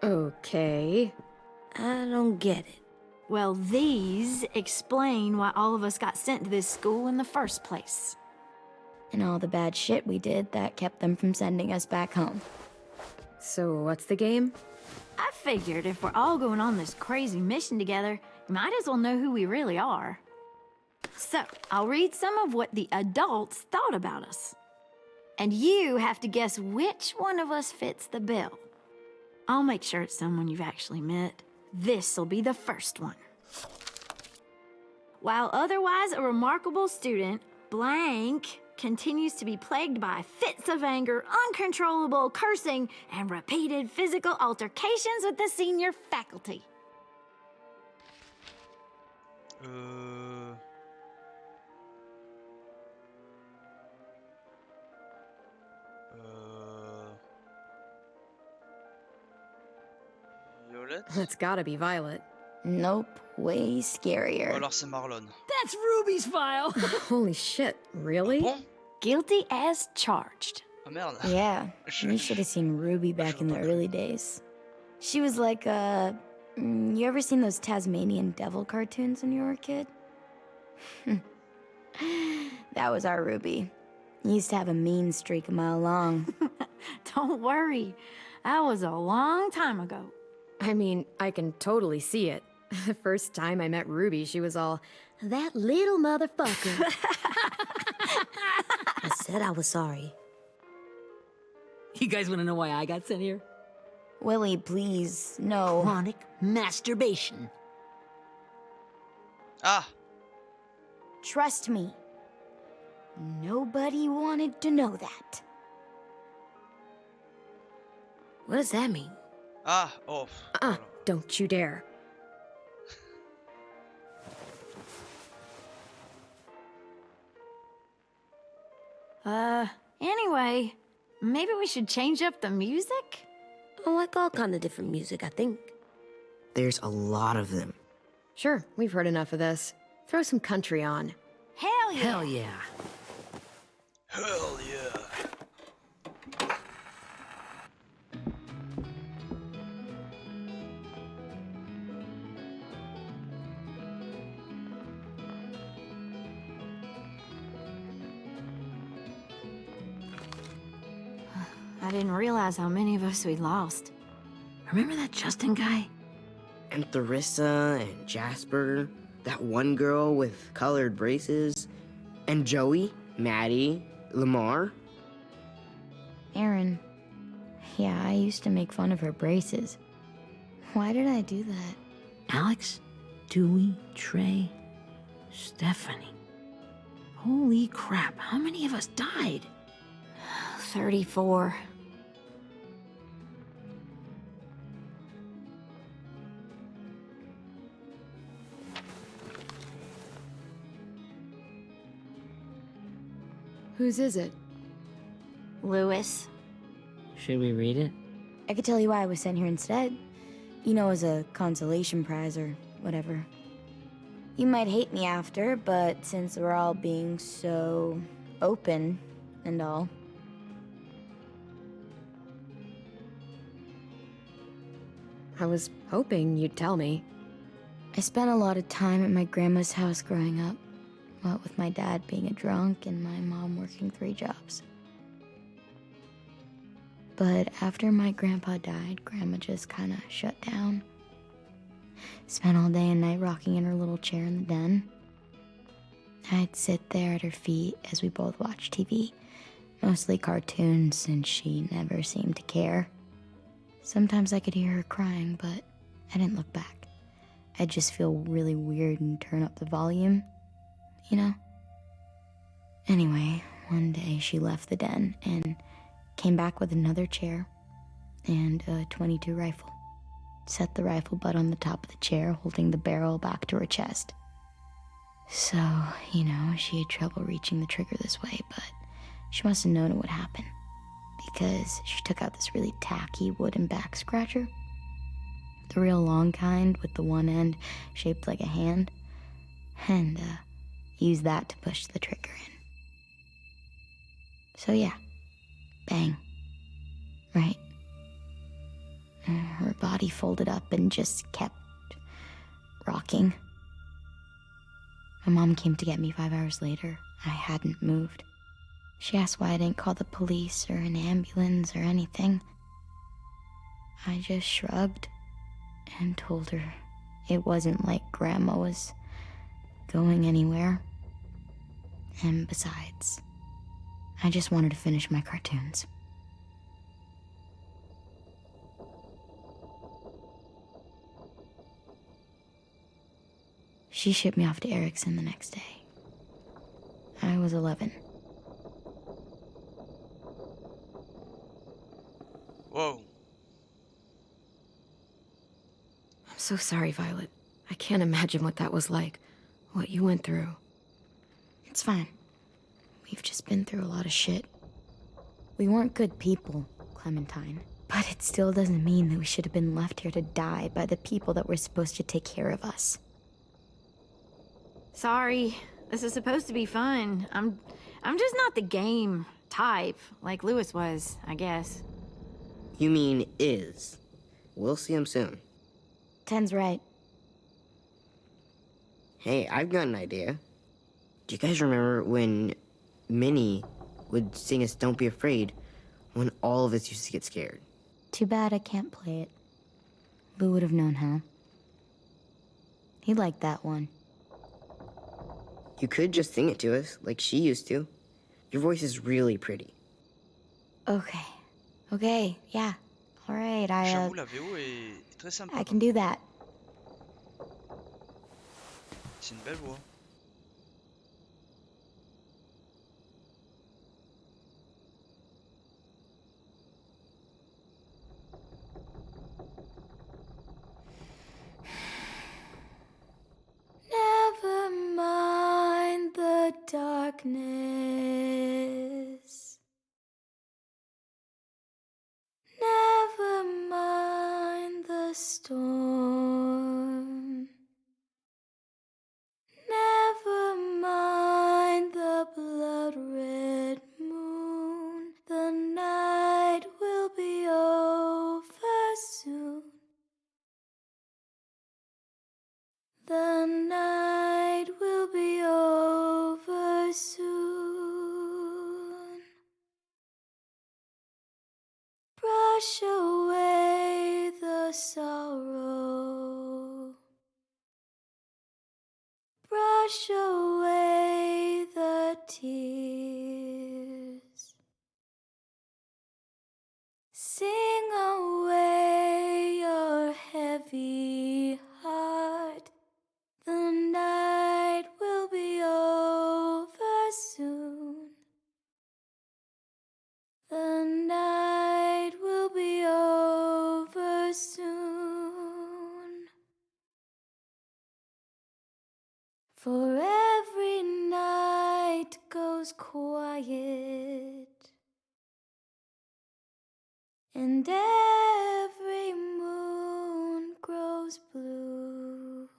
Okay. I don't get it. Well, these explain why all of us got sent to this school in the first place. And all the bad shit we did that kept them from sending us back home. So what's the game? I figured if we're all going on this crazy mission together, you might as well know who we really are. So, I'll read some of what the adults thought about us. And you have to guess which one of us fits the bill. I'll make sure it's someone you've actually met. This'll be the first one. While otherwise a remarkable student, blank continues to be plagued by fits of anger, uncontrollable cursing, and repeated physical altercations with the senior faculty. Violette? That's gotta be Violet. Nope, way scarier. Ou alors c'est Marlon. That's Ruby's file! Holy shit, really? Bon? Guilty as charged. Ah merde. Yeah, you should have seen Ruby back in the early days. She was like a You ever seen those Tasmanian devil cartoons when you were a kid? That was our Ruby. He used to have a mean streak a mile long. Don't worry. That was a long time ago. I mean, I can totally see it. The first time I met Ruby, she was all, "That little motherfucker." I said I was sorry. You guys want to know why I got sent here? Willie, please, no. Chronic masturbation. Ah, Trust me. Nobody wanted to know that. What does that mean? oh. Don't you dare. Anyway, maybe we should change up the music? I like all kind of different music, I think. There's a lot of them. Sure, we've heard enough of this. Throw some country on. Hell yeah! Hell yeah. Hell yeah. I didn't realize how many of us we lost. Remember that Justin guy? And Theresa and Jasper, that one girl with colored braces, and Joey, Maddie, Lamar. Aaron. Yeah, I used to make fun of her braces. Why did I do that? Alex, Dewey, Trey, Stephanie. Holy crap, how many of us died? 34. Whose is it? Lewis. Should we read it? I could tell you why I was sent here instead. You know, as a consolation prize or whatever. You might hate me after, but since we're all being so open and all. I was hoping you'd tell me. I spent a lot of time at my grandma's house growing up. What with my dad being a drunk and my mom working 3 jobs. But after my grandpa died, Grandma just kind of shut down. Spent all day and night rocking in her little chair in the den. I'd sit there at her feet as we both watched TV. Mostly cartoons, since she never seemed to care. Sometimes I could hear her crying, but I didn't look back. I'd just feel really weird and turn up the volume, you know? Anyway, one day she left the den and came back with another chair and a .22 rifle. Set the rifle butt on the top of the chair, holding the barrel back to her chest. So, you know, she had trouble reaching the trigger this way, but she must have known it would happen, because she took out this really tacky wooden back scratcher. The real long kind with the one end shaped like a hand, and used that to push the trigger in. So yeah, bang, right? Her body folded up and just kept rocking. My mom came to get me 5 hours later. I hadn't moved. She asked why I didn't call the police or an ambulance or anything. I just shrugged and told her it wasn't like Grandma was going anywhere. And besides, I just wanted to finish my cartoons. She shipped me off to Erickson the next day. I was 11. Whoa. I'm so sorry, Violet. I can't imagine what that was like. What you went through. It's fine. We've just been through a lot of shit. We weren't good people, Clementine. But it still doesn't mean that we should have been left here to die by the people that were supposed to take care of us. Sorry. This is supposed to be fun. I'm just not the game type, like Lewis was, I guess. You mean is. We'll see him soon. Ten's right. Hey, I've got an idea. Do you guys remember when Minnie would sing us Don't Be Afraid when all of us used to get scared? Too bad I can't play it. Lou would have known how. He liked that one. You could just sing it to us, like she used to. Your voice is really pretty. Okay. Okay, yeah. Alright, J'avoue, la VO est très sympa. I can do that. C'est une belle voix. Never mind the darkness. Never mind the storm. Never mind the blood-red moon. The night will be over soon. The night will be over soon. Brush away the sorrow. Brush away the tears. Sing away your heavy heart. The night will be over soon. The night will be over soon. For every night goes quiet, and every moon grows blue.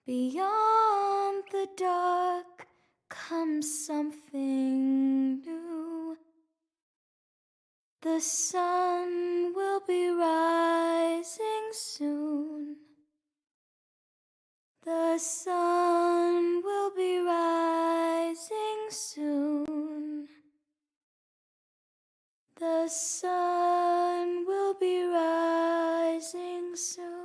Beyond the dark comes something new. The sun will be rising soon. The sun will be rising soon. The sun will be rising soon.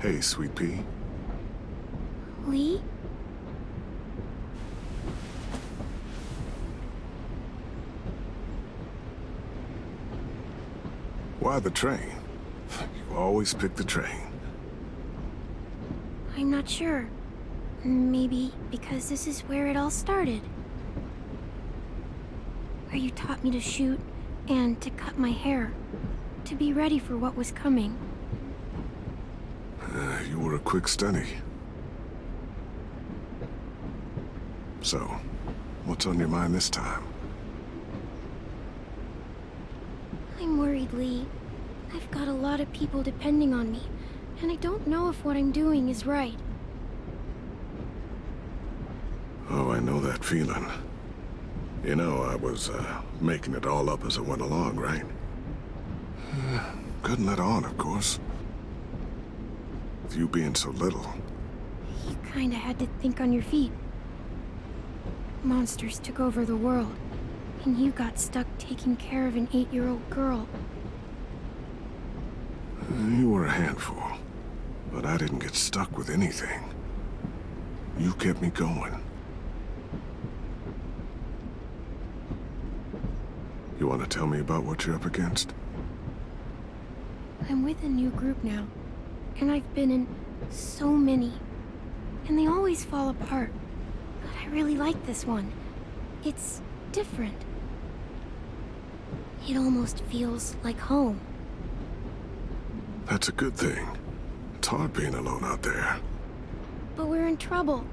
Hey, Sweet Pea. Lee? Why the train? You always pick the train. I'm not sure. Maybe because this is where it all started. Where you taught me to shoot and to cut my hair. To be ready for what was coming. You were a quick study. So, what's on your mind this time? I'm worried, Lee. I've got a lot of people depending on me, and I don't know if what I'm doing is right. Oh, I know that feeling. You know, I was, making it all up as I went along, right? Couldn't let on, of course. With you being so little. You kinda had to think on your feet. Monsters took over the world, and you got stuck taking care of an 8-year-old girl. You were a handful, but I didn't get stuck with anything. You kept me going. You want to tell me about what you're up against? I'm with a new group now, and I've been in so many, and they always fall apart. But I really like this one. It's different. It almost feels like home. That's a good thing. It's hard being alone out there. But we're in trouble.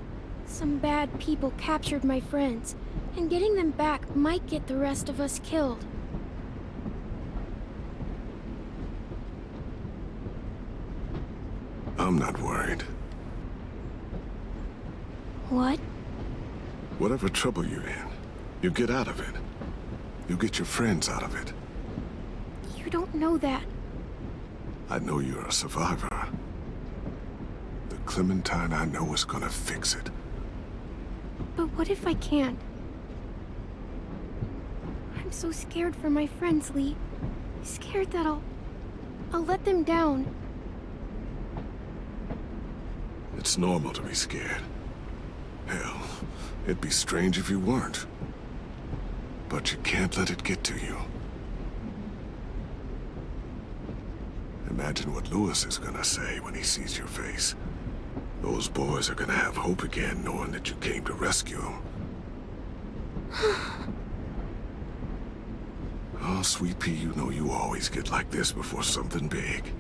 Some bad people captured my friends, and getting them back might get the rest of us killed. I'm not worried. What? Whatever trouble you're in, you get out of it. You get your friends out of it. You don't know that. I know you're a survivor. The Clementine I know is gonna fix it. But what if I can't? I'm so scared for my friends, Lee. Scared that I'll let them down. It's normal to be scared. Hell, it'd be strange if you weren't. But you can't let it get to you. Imagine what Lewis is gonna say when he sees your face. Those boys are gonna have hope again, knowing that you came to rescue them. Oh, Sweet Pea, you know you always get like this before something big.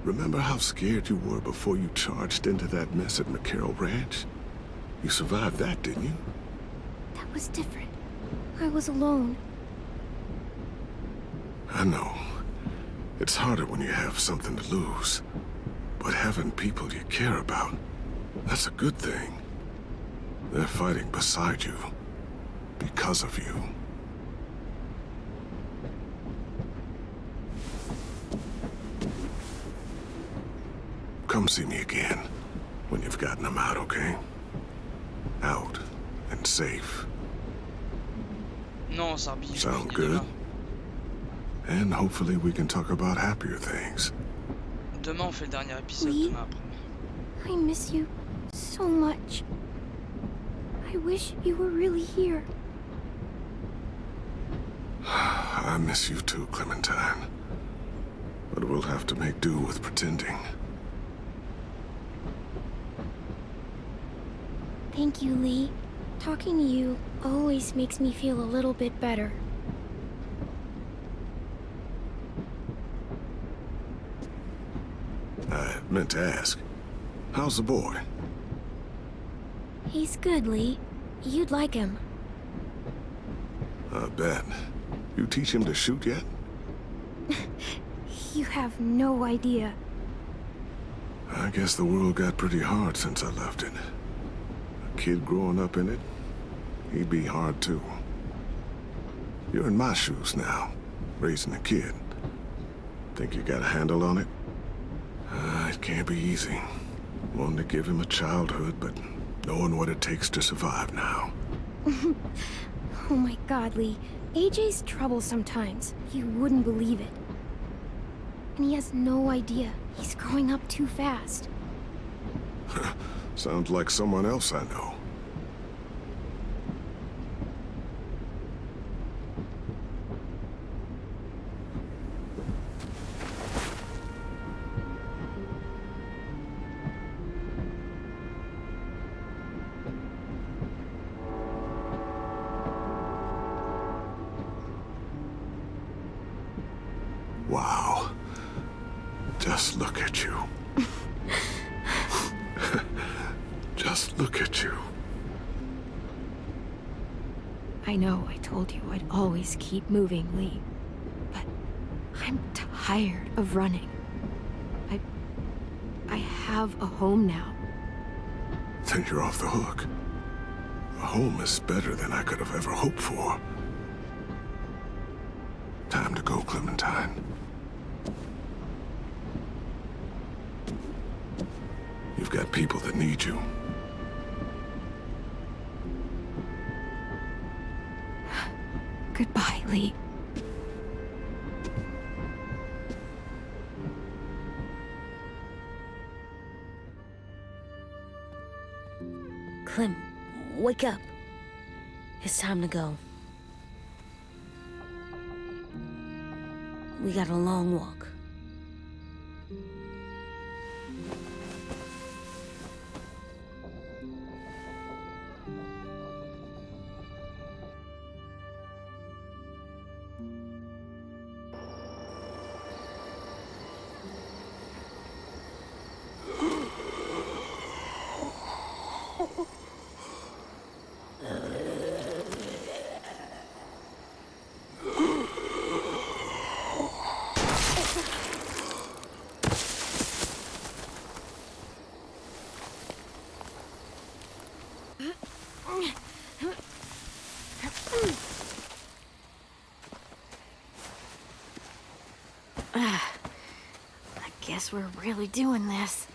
Remember how scared you were before you charged into that mess at McCarroll Ranch? You survived that, didn't you? That was different. I was alone. I know. It's harder when you have something to lose. But having people you care about, that's a good thing. They're fighting beside you. Because of you. Come see me again when you've gotten them out, okay? Out and safe. Non, Zarbi, je Sound finis good? demain. And hopefully we can talk about happier things. Demain, on fait le dernier épisode, Oui. demain après. I miss you so much. I wish you were really here. I miss you too, Clementine. But we'll have to make do with pretending. Thank you, Lee. Talking to you always makes me feel a little bit better. I meant to ask, how's the boy? He's good, Lee. You'd like him. I bet. You teach him to shoot yet? You have no idea. I guess the world got pretty hard since I left it. A kid growing up in it, he'd be hard too. You're in my shoes now, raising a kid. Think you got a handle on it? It can't be easy. Wanting to give him a childhood, but knowing what it takes to survive now. Oh my god, Lee. AJ's trouble sometimes. You wouldn't believe it. And he has no idea. He's growing up too fast. Sounds like someone else I know. Wow. Just look at you. Just look at you. I know I told you I'd always keep moving, Lee. But I'm tired of running. I have a home now. Then you're off the hook. A home is better than I could have ever hoped for. Time to go, Clementine. You've got people that need you. Goodbye, Lee. Clem, wake up. It's time to go. We got a long walk. I guess we're really doing this.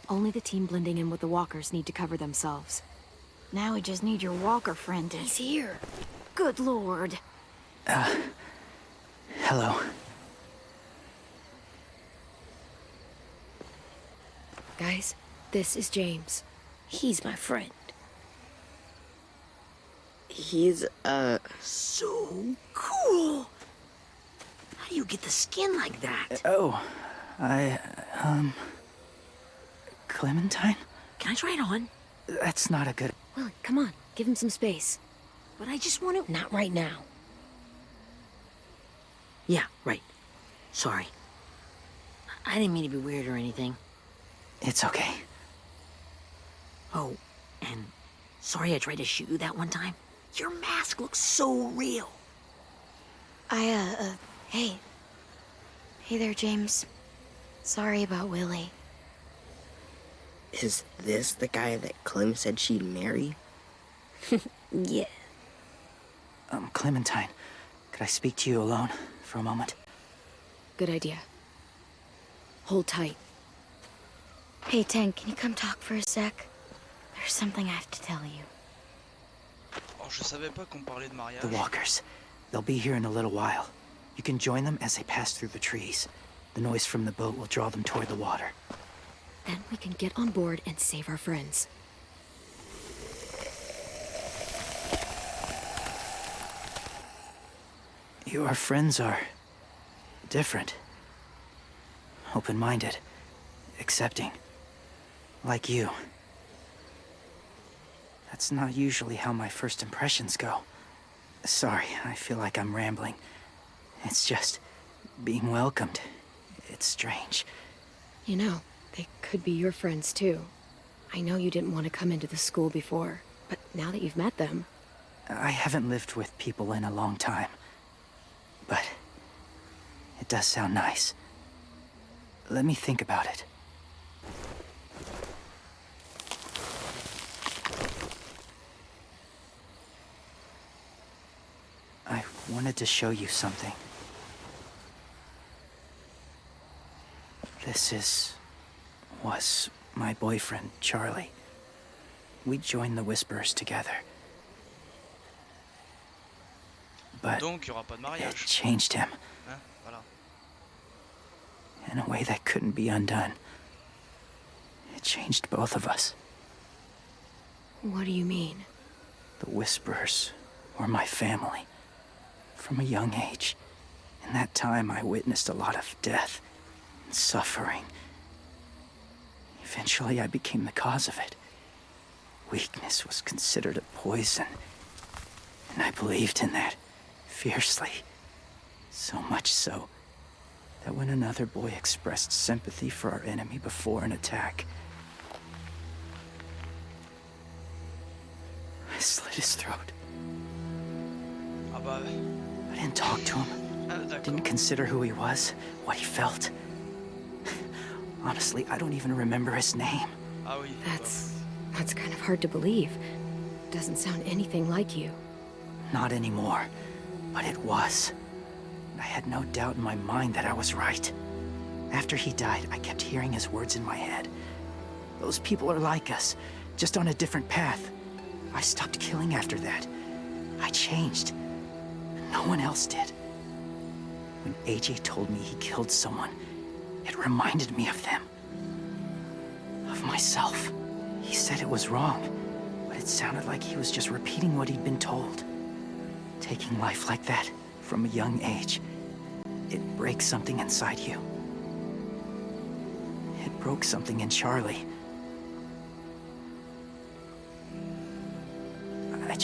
Only the team blending in with the walkers need to cover themselves. Now we just need your walker friend to... He's here. Good lord. Hello. Guys, this is James. He's my friend. He's, So cool! How do you get the skin like that? Clementine? Can I try it on? That's not a good... Willie, come on, give him some space. But I just want to... Not right now. Yeah, right. Sorry. I didn't mean to be weird or anything. It's okay. Oh, and sorry I tried to shoot you that one time. Your mask looks so real. Hey. Hey there, James. Sorry about Willie. is this the guy that Clem said she'd marry? Yeah. Clementine, could I speak to you alone for a moment? Good idea. Hold tight. Hey, Tank, can you come talk for a sec? There's something I have to tell you. Oh, je savais pas qu'on parlait de mariage. The walkers. They'll be here in a little while. You can join them as they pass through the trees. The noise from the boat will draw them toward the water. Then we can get on board and save our friends. Your friends are different. Open-minded. Accepting. Like you. That's not usually how my first impressions go. Sorry, I feel like I'm rambling. It's just being welcomed. It's strange. You know, they could be your friends too. I know you didn't want to come into the school before, but now that you've met them... I haven't lived with people in a long time. But it does sound nice. Let me think about it. I wanted to show you something. This was my boyfriend, Charlie. We joined the Whisperers together. But Donc, il y aura pas de it mariage. changed him Hein? Voilà. in a way that couldn't be undone. It changed both of us. What do you mean? The Whisperers were my family. From a young age. In that time, I witnessed a lot of death and suffering. Eventually, I became the cause of it. Weakness was considered a poison. And I believed in that, fiercely. So much so, that when another boy expressed sympathy for our enemy before an attack, I slit his throat. Ah bah... I didn't talk to him. D'accord. Didn't consider who he was, what he felt. Honestly, I don't even remember his name. Ah oui. That's kind of hard to believe. Doesn't sound anything like you. Not anymore, but it was. I had no doubt in my mind that I was right. After he died, I kept hearing his words in my head. Those people are like us, just on a different path. I stopped killing after that. I changed. No one else did. When AJ told me he killed someone, it reminded me of them. Of myself. He said it was wrong, but it sounded like he was just repeating what he'd been told. Taking life like that, from a young age, It breaks something inside you. It broke something in Charlie.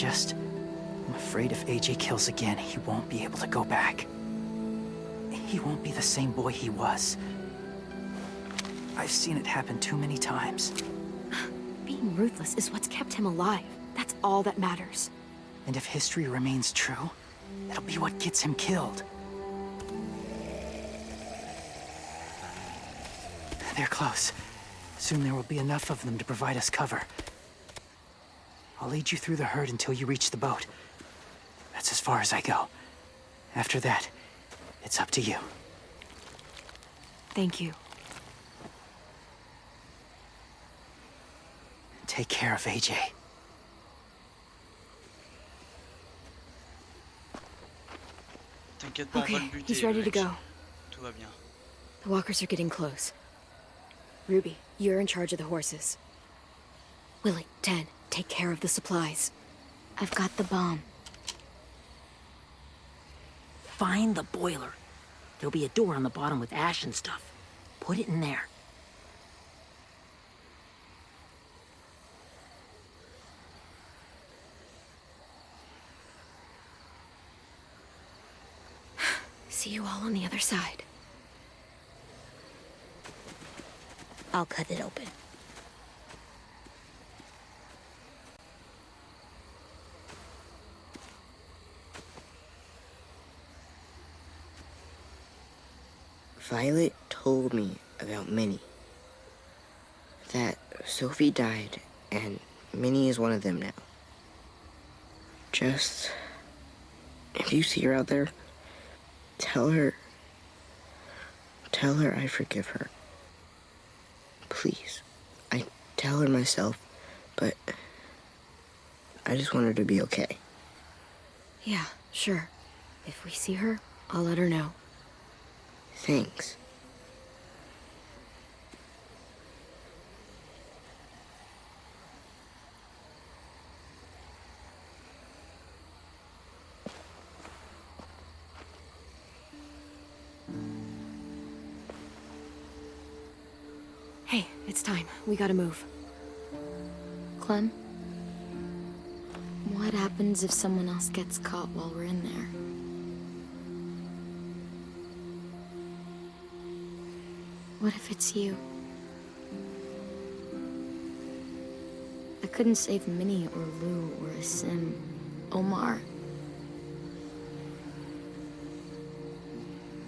I'm afraid if AJ kills again, he won't be able to go back. He won't be the same boy he was. I've seen it happen too many times. Being ruthless is what's kept him alive. That's all that matters. And if history remains true, it'll be what gets him killed. They're close. Soon there will be enough of them to provide us cover. I'll lead you through the herd until you reach the boat. That's as far as I go. After that, it's up to you. Thank you. Take care of AJ. T'inquiète pas, on va Okay, le buter. he's ready to Rex. go. Tout va bien. The walkers are getting close. Ruby, you're in charge of the horses. Willie, Ted, take care of the supplies. I've got the bomb. Find the boiler. There'll be a door on the bottom with ash and stuff. Put it in there. See you all on the other side. I'll cut it open. Violet told me about Minnie. That Sophie died, and Minnie is one of them now. Just... if you see her out there, tell her I forgive her. Please. I tell her myself, but I just want her to be okay. Yeah, sure. If we see her, I'll let her know. Thanks. Hey, it's time. We gotta move. Clem? What happens if someone else gets caught while we're in there? What if it's you? I couldn't save Minnie or Lou or Asim, Omar.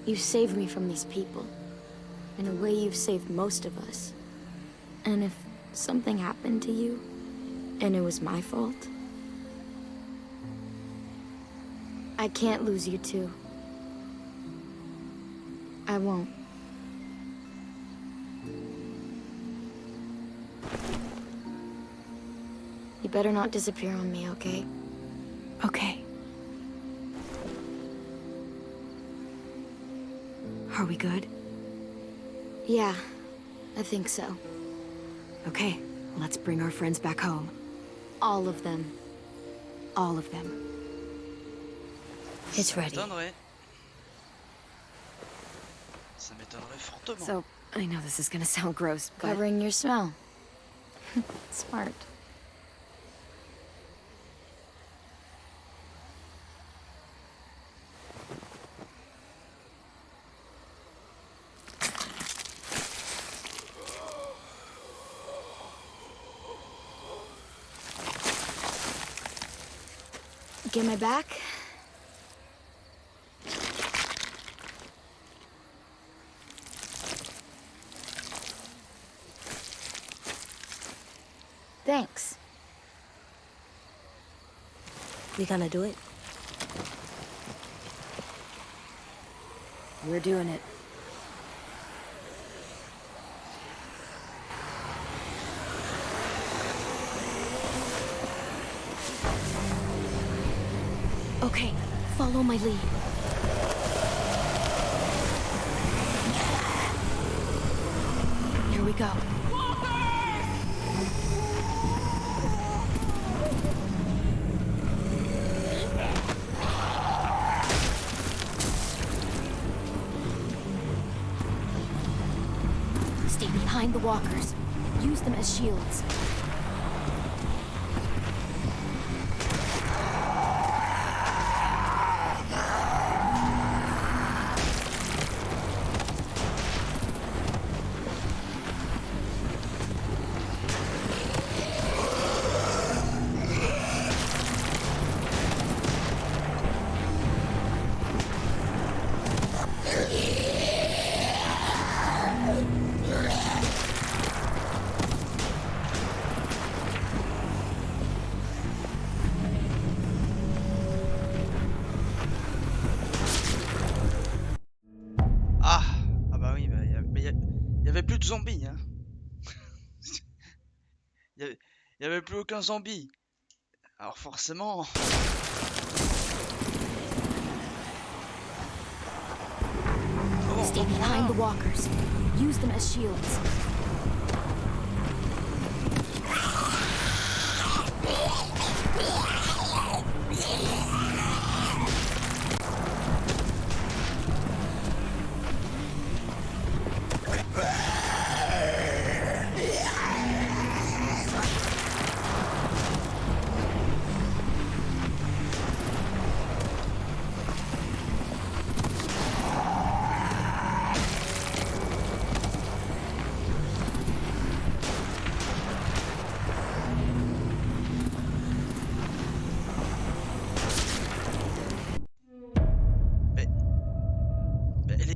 You saved me from these people. In a way, you've saved most of us. And if something happened to you, and it was my fault, I can't lose you too. I won't. You better not disappear on me, okay? Okay. Are we good? Yeah, I think so. Okay, let's bring our friends back home. All of them. All of them. It's ready. Ça m'étonnerait fortement. So, I know this is gonna sound gross, but... Covering your smell. Smart. Get my back? Thanks. We gonna do it? We're doing it. Okay, follow my lead. Here we go. behind the walkers. Use them as shields. Plus de zombies, hein. Il y avait plus aucun zombie. Alors forcément. Stay behind the walkers. Use them as shields.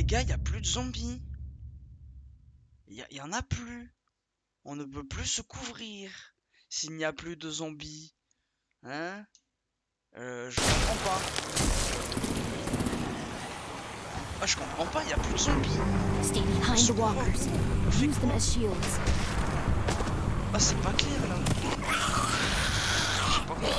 gars, il n'y a plus de zombies. Il y en a plus. On ne peut plus se couvrir s'il n'y a plus de zombies. Hein? Je comprends pas. Ah, je comprends pas, il n'y a plus de zombies. Stay behind the walkers. Use them as shields. Ah, c'est pas clair là. J'ai pas compris.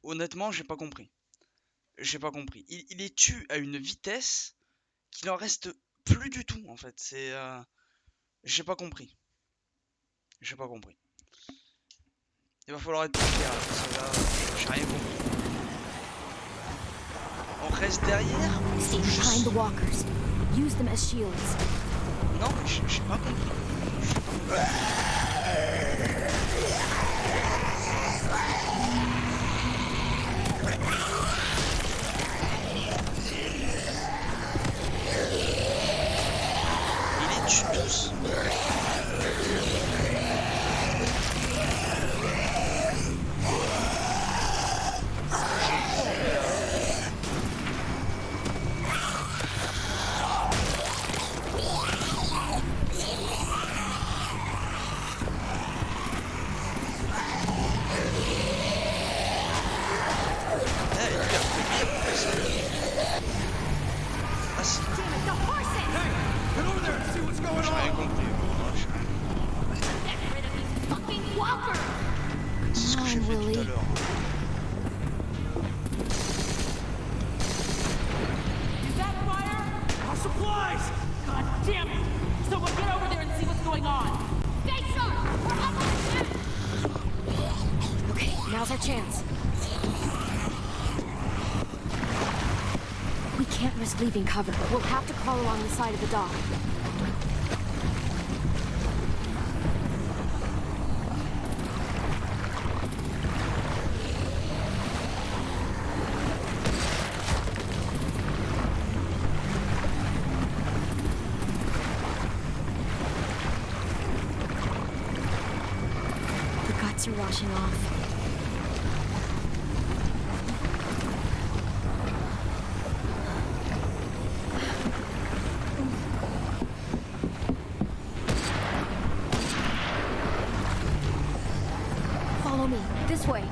Honnêtement, j'ai pas compris. J'ai pas compris. Il les tue à une vitesse qu'il en reste plus du tout, en fait. C'est... J'ai pas compris. J'ai pas compris. Il va falloir être plus clair, parce que là, j'ai rien compris. On reste derrière. Stay behind the walkers. Use them as shields. Non, mais j'ai pas compris. Tous. Now's our chance. We can't risk leaving cover. We'll have to crawl along the side of the dock. The guts are washing off. This way.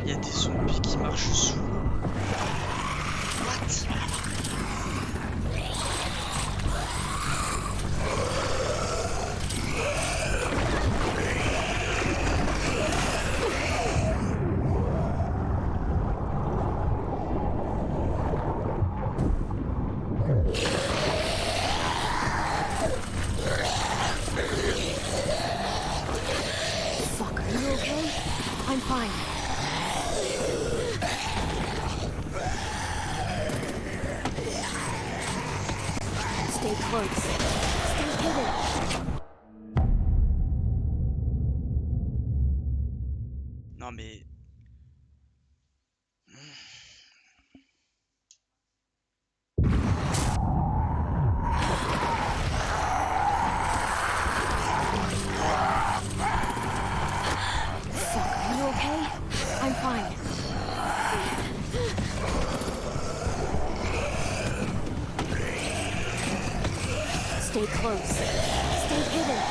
Il y a des zombies qui marchent sous l'eau. What? Fuck, are you okay? I'm fine. Stay close. Stay hidden. Non mais... Fuck, are you okay? I'm fine. Stay close. Stay hidden.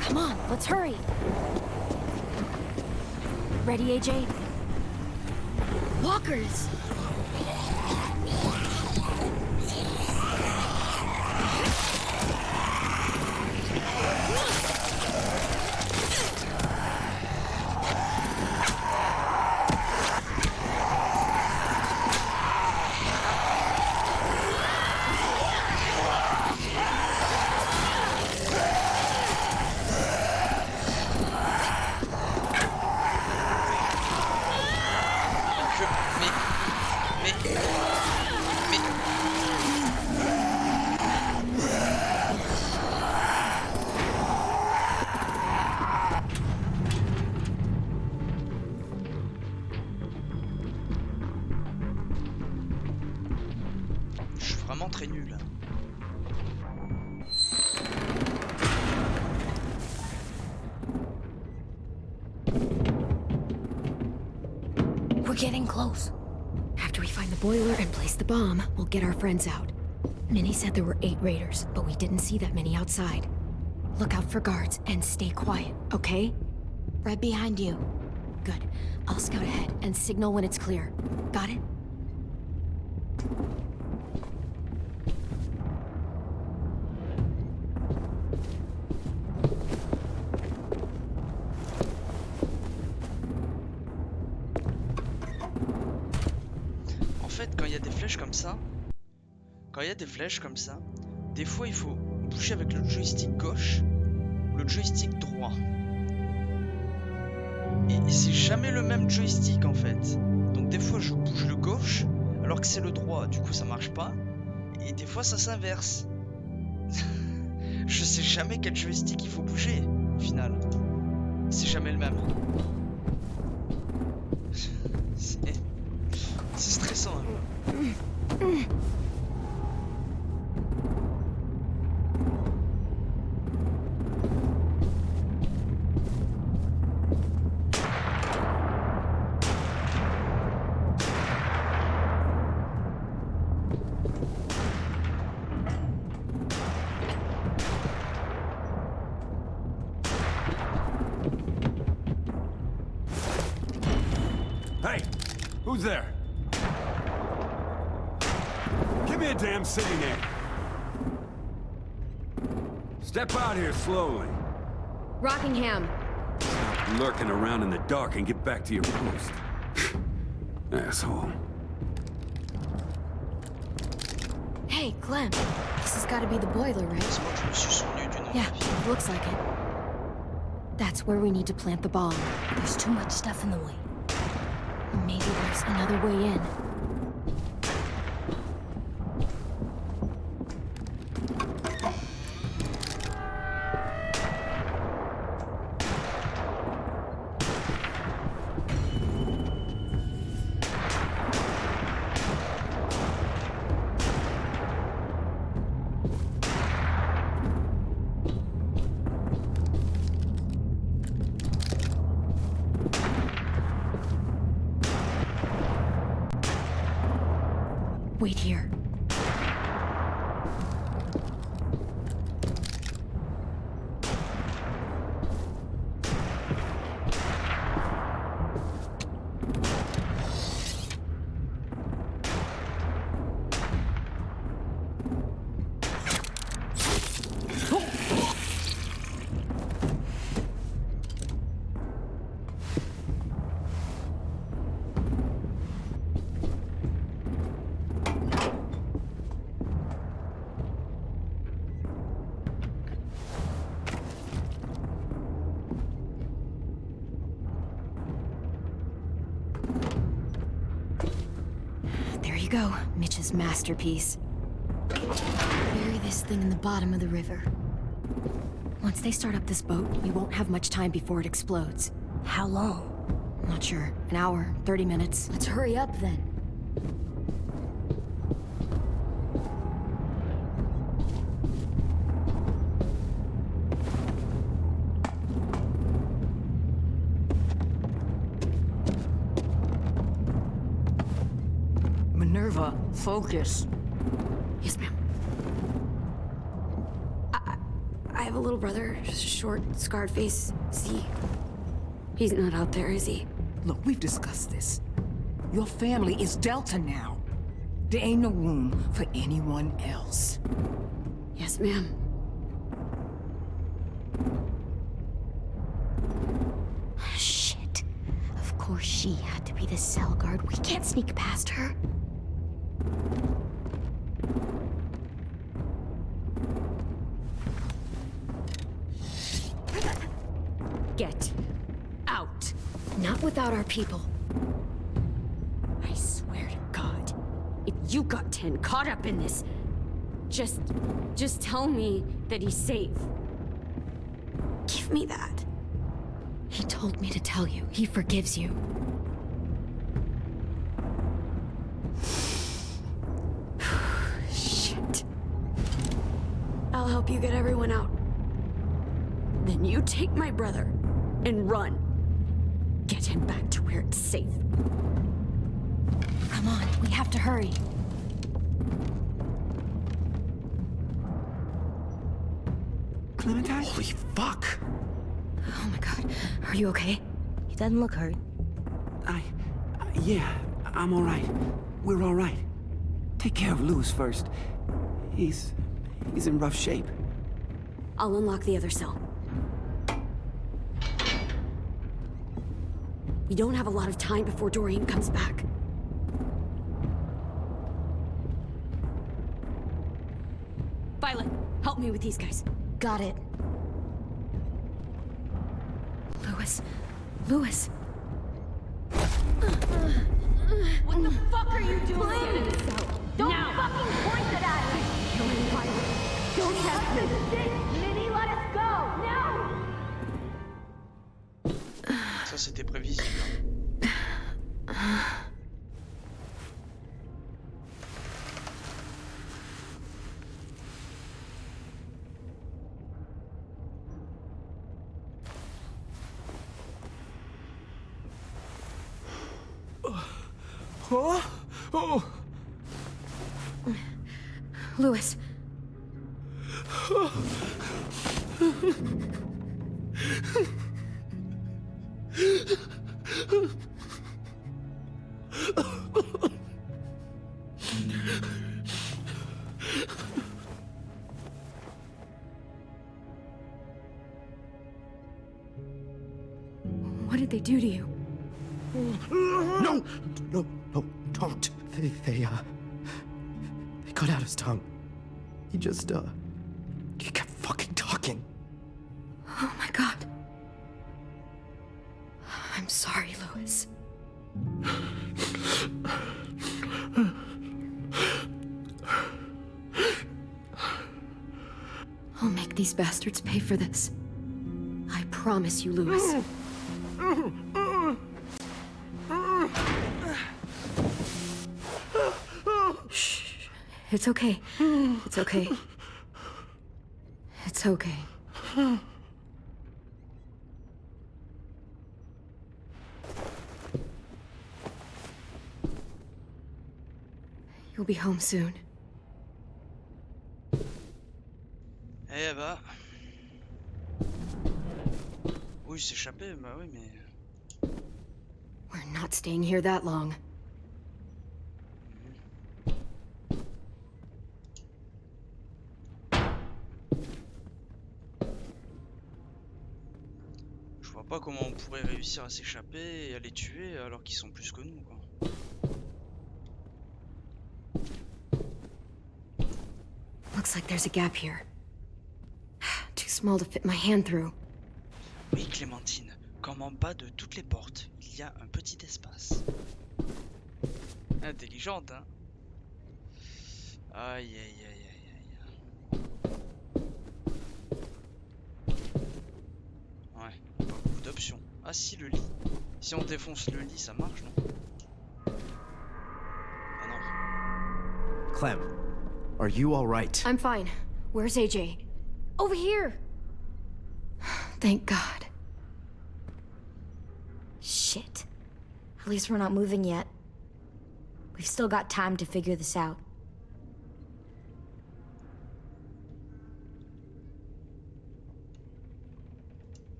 Come on, let's hurry. Ready, AJ? Walkers! Je suis vraiment très nul. We're getting close. After we find the boiler and place the bomb, we'll get our friends out. Minnie said there were 8 raiders, but we didn't see that many outside. Look out for guards and stay quiet, okay? Right behind you. Good. I'll scout ahead and signal when it's clear. Got it? En fait, quand il y a des flèches comme ça, des fois il faut bouger avec le joystick gauche ou le joystick droit. Et c'est jamais le même joystick en fait. Donc des fois je bouge le gauche alors que c'est le droit, du coup ça marche pas. Et des fois ça s'inverse. Je sais jamais quel joystick il faut bouger au final. C'est jamais le même. C'est stressant un peu. Hey, who's there? Give me a damn city name. Step out here slowly. Rockingham. Stop lurking around in the dark and get back to your post. Asshole. Hey, Clem. This has got to be the boiler, right? Yeah, it looks like it. That's where we need to plant the bomb. There's too much stuff in the way. Maybe there's another way in. Wait here. There you go, Mitch's masterpiece. Bury this thing in the bottom of the river. Once they start up this boat, we won't have much time before it explodes. How long? Not sure. An hour, 30 minutes. Let's hurry up then. Minerva, focus. Yes, ma'am. I have a little brother, short, scarred face. See? He's not out there, is he? Look, we've discussed this. Your family is Delta now. There ain't no room for anyone else. Yes, ma'am. Shit. Of course she had to be the cell guard. We can't sneak past her. Get out. Not without our people. I swear to God, if you got 10 caught up in this, just tell me that he's safe. Give me that. He told me to tell you. He forgives you. Shit. I'll help you get everyone out. Then you take my brother and run. Get him back to where it's safe. Come on, we have to hurry. Clementine? Holy fuck! Oh my God. Are you okay? He doesn't look hurt. Yeah, I'm all right. We're all right. Take care of Luz first. He's in rough shape. I'll unlock the other cell. We don't have a lot of time before Dorian comes back. Violet, help me with these guys. Got it. Louis. What the fuck are you doing? Get in the cell. Don't fucking point that at me! Killing Violet. Don't test this! Minnie, let us go! Now! Ça c'était prévisible. Louis. What did they do to you? No, don't. They cut out his tongue. He just, he kept fucking talking. Oh my God. I'm sorry, Louis. I'll make these bastards pay for this. I promise you, Louis. Shh. It's okay. It's okay. It's okay. He'll be home soon. Eh bah... Oui, s'échapper, bah oui, mais... We're not staying here that long. Je vois pas comment on pourrait réussir à s'échapper et à les tuer alors qu'ils sont plus que nous, quoi. Looks like there's a gap here. Too small to fit my hand through. Oui, Clémentine, comme en bas de toutes les portes, il y a un petit espace. Intelligente, hein. Aïe, aïe, aïe, aïe, aïe. Ouais, pas beaucoup d'options. Ah si, le lit. Si on défonce le lit, ça marche, non? Ah non. Clem, are you all right? I'm fine. Where's AJ? Over here! Thank God. Shit. At least we're not moving yet. We've still got time to figure this out.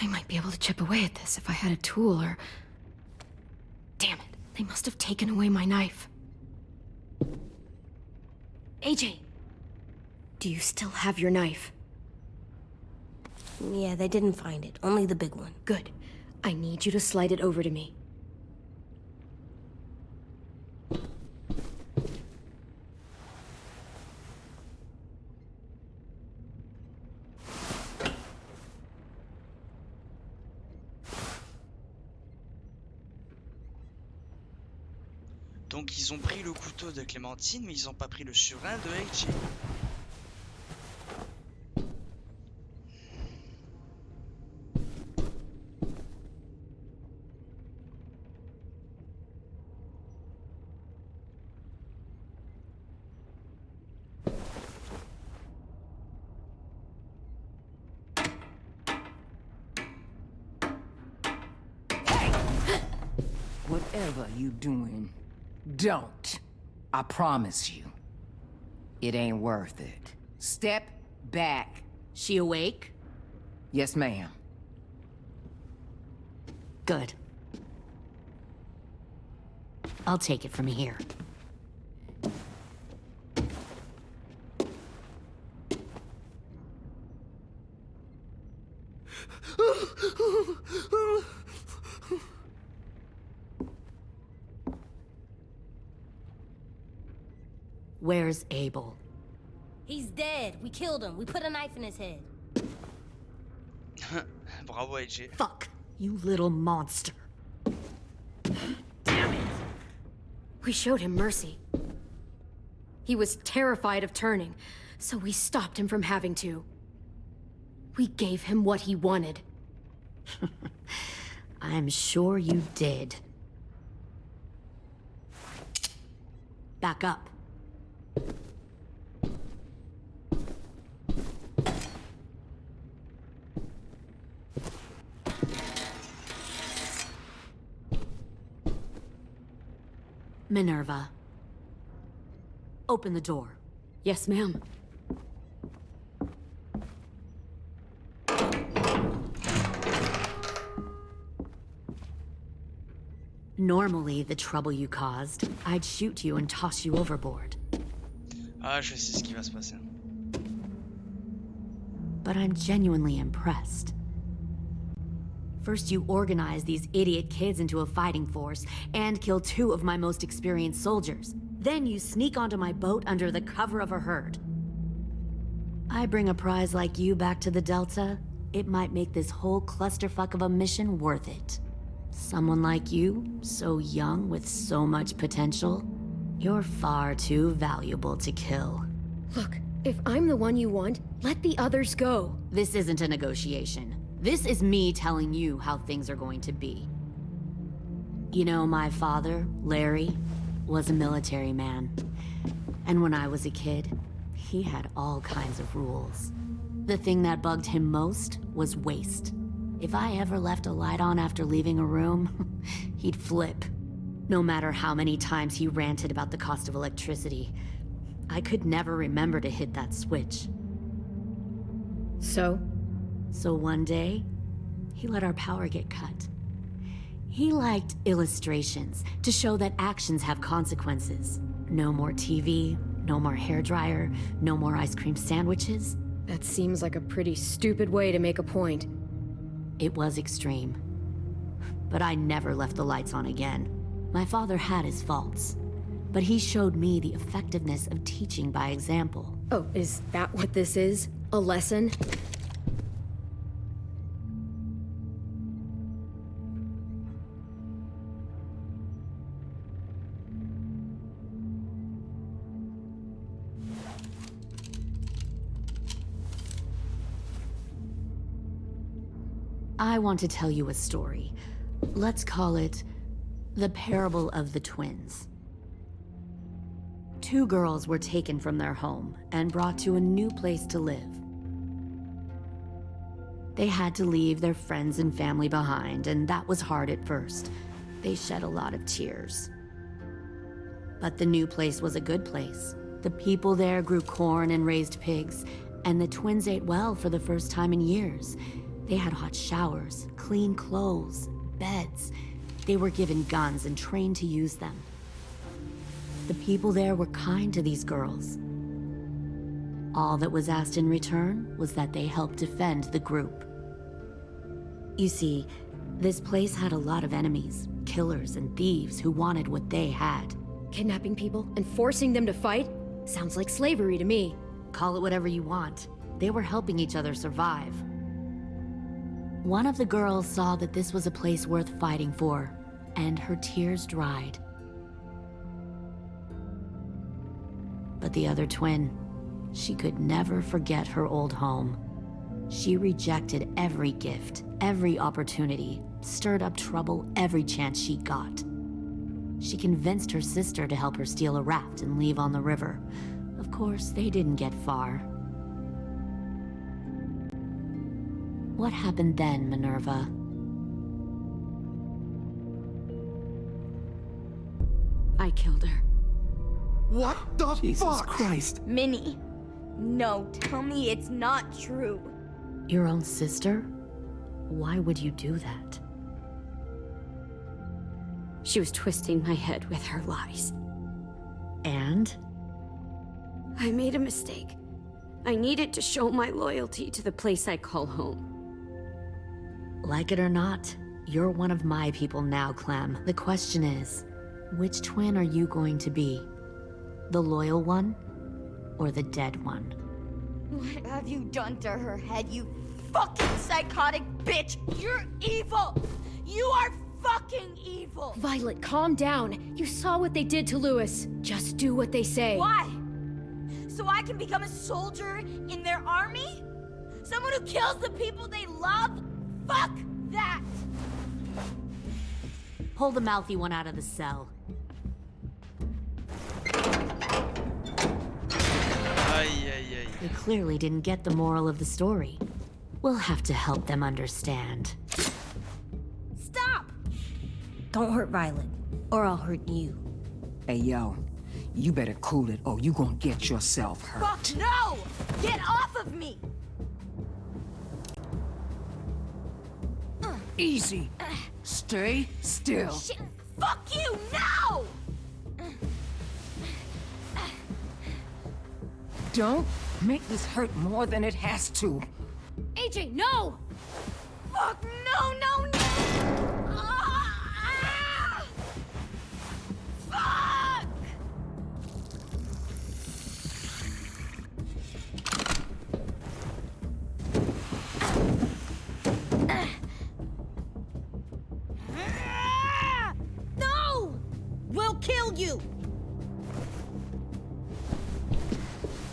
I might be able to chip away at this if I had a tool or... Damn it, they must have taken away my knife. AJ! Do you still have your knife? Yeah, they didn't find it. Only the big one. Good. I need you to slide it over to me. Donc ils ont pris le couteau de Clémentine, mais ils ont pas pris le surin de AJ. Whatever you doing, don't. I promise you. It ain't worth it. Step back. She awake? Yes, ma'am. Good. I'll take it from here. Where's Abel? He's dead. We killed him. We put a knife in his head. Bravo AJ. Fuck, you little monster. Damn it. We showed him mercy. He was terrified of turning, so we stopped him from having to. We gave him what he wanted. I'm sure you did. Back up. Minerva. Open the door. Yes, ma'am. Normally, the trouble you caused, I'd shoot you and toss you overboard. Ah, je sais ce qui va se passer. But I'm genuinely impressed. First, you organize these idiot kids into a fighting force and kill 2 of my most experienced soldiers. Then you sneak onto my boat under the cover of a herd. I bring a prize like you back to the Delta, it might make this whole clusterfuck of a mission worth it. Someone like you, so young with so much potential, you're far too valuable to kill. Look, if I'm the one you want, let the others go. This isn't a negotiation. This is me telling you how things are going to be. You know, my father, Larry, was a military man. And when I was a kid, he had all kinds of rules. The thing that bugged him most was waste. If I ever left a light on after leaving a room, he'd flip. No matter how many times he ranted about the cost of electricity, I could never remember to hit that switch. So? So one day, he let our power get cut. He liked illustrations to show that actions have consequences. No more TV, no more hairdryer, no more ice cream sandwiches. That seems like a pretty stupid way to make a point. It was extreme. But I never left the lights on again. My father had his faults, but he showed me the effectiveness of teaching by example. Oh, is that what this is? A lesson? I want to tell you a story. Let's call it the parable of the twins. Two girls were taken from their home and brought to a new place to live. They had to leave their friends and family behind, and that was hard at first. They shed a lot of tears. But the new place was a good place. The people there grew corn and raised pigs, and the twins ate well for the first time in years. They had hot showers, clean clothes, beds. They were given guns and trained to use them. The people there were kind to these girls. All that was asked in return was that they help defend the group. You see, this place had a lot of enemies, killers and thieves who wanted what they had. Kidnapping people and forcing them to fight? Sounds like slavery to me. Call it whatever you want. They were helping each other survive. One of the girls saw that this was a place worth fighting for, and her tears dried. But the other twin, she could never forget her old home. She rejected every gift, every opportunity, stirred up trouble every chance she got. She convinced her sister to help her steal a raft and leave on the river. Of course, they didn't get far. What happened then, Minerva? I killed her. What the Jesus fuck? Christ. Minnie, no, tell me it's not true. Your own sister? Why would you do that? She was twisting my head with her lies. And? I made a mistake. I needed to show my loyalty to the place I call home. Like it or not, you're one of my people now, Clem. The question is, which twin are you going to be? The loyal one, or the dead one? What have you done to her head, you fucking psychotic bitch? You're evil! You are fucking evil! Violet, calm down. You saw what they did to Louis. Just do what they say. Why? So I can become a soldier in their army? Someone who kills the people they love? Fuck that! Pull the mouthy one out of the cell. They clearly didn't get the moral of the story. We'll have to help them understand. Stop! Don't hurt Violet, or I'll hurt you. Hey, yo. You better cool it, or you gonna get yourself hurt. Fuck no! Get off of me! Easy. Stay still. Shit! Fuck you! No! Don't make this hurt more than it has to. AJ, no! Fuck no, no, no! Ah! Fuck! No! We'll kill you!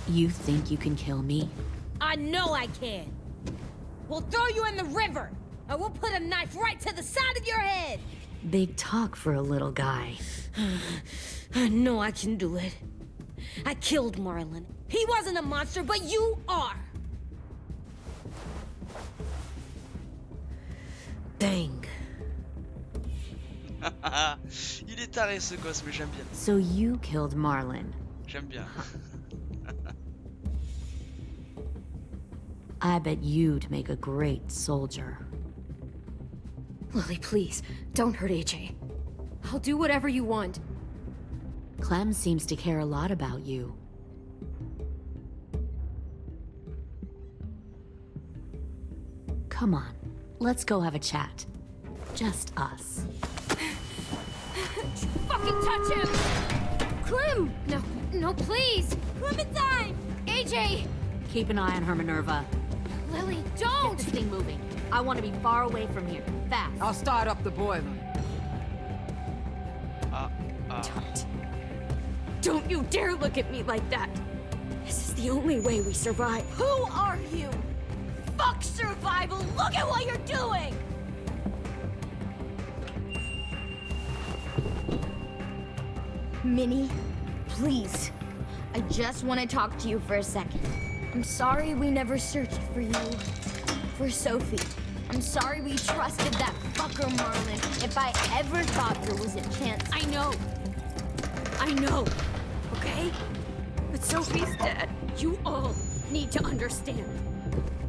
You think you can kill me? I know I can. We'll throw you in the river, and we'll put a knife right to the side of your head. Big talk for a little guy. I know I can do it. I killed Marlon. He wasn't a monster, but you are. Dang. Il est taré ce gosse, mais j'aime bien. So you killed Marlon. J'aime bien. I bet you'd make a great soldier. Lily, please, don't hurt AJ. I'll do whatever you want. Clem seems to care a lot about you. Come on, let's go have a chat. Just us. Fucking touch him! Clem! No, please! Clementine! AJ! Keep an eye on her, Minerva. Lily, don't! Get this thing moving. I want to be far away from here. Fast. I'll start up the boiler. Don't you dare look at me like that! This is the only way we survive. Who are you? Fuck survival! Look at what you're doing! Minnie, please. I just want to talk to you for a second. I'm sorry we never searched for you. For Sophie. I'm sorry we trusted that fucker Marlon. If I ever thought there was a chance. I know, okay? But Sophie's dead. You all need to understand.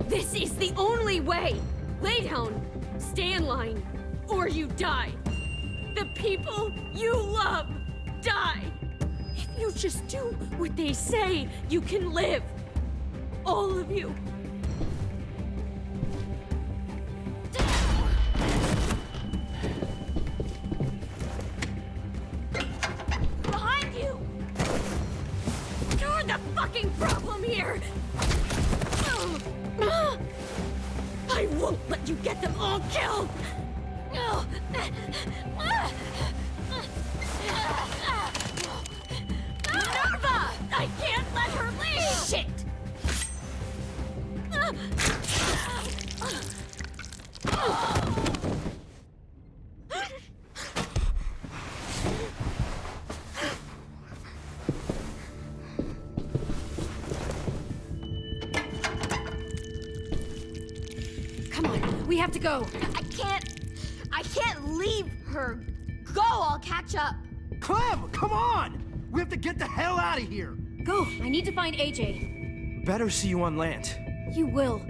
This is the only way. Lay down, stay in line, or you die. The people you love die. If you just do what they say, you can live. All of you. Behind you! You're the fucking problem here! I won't let you get them all killed! Minerva! I can't let her leave! Shit! Come on, we have to go. I can't leave her. Go, I'll catch up. Clem, come on! We have to get the hell out of here! Go, I need to find AJ. Better see you on land. You will.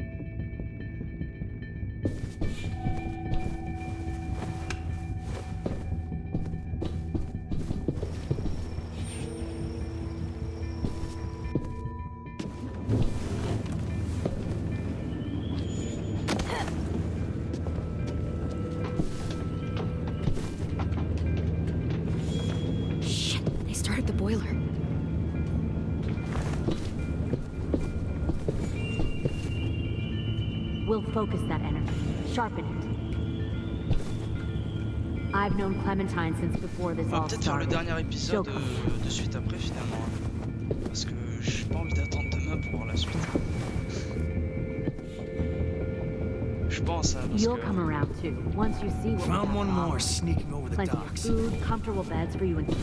Shit, they started the boiler. We'll focus that energy, sharpen it. I've known Clementine since before this On va all peut-être faire le started. dernier épisode de suite après finalement. Parce que j'ai pas envie d'attendre demain pour voir la suite. Je pense parce You'll que... come around too, once you see what we have. One more sneaking over the Plenty of docks. food, comfortable beds for you and...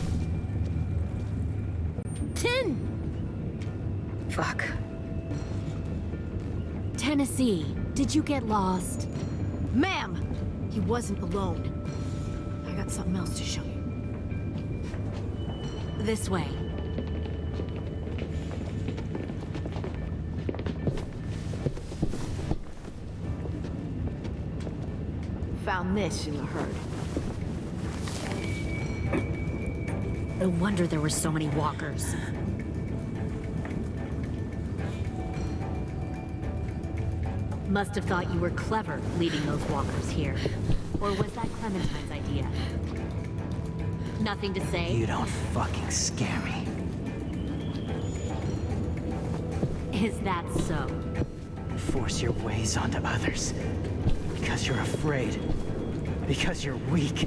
10! Fuck. Tennessee, did you get lost? Ma'am! He wasn't alone. I got something else to show you. This way. Found this in the herd. No wonder there were so many walkers. Must have thought you were clever leading those walkers here. Or was that Clementine's idea? Nothing to say? You don't fucking scare me. Is that so? Force your ways onto others. Because you're afraid. Because you're weak.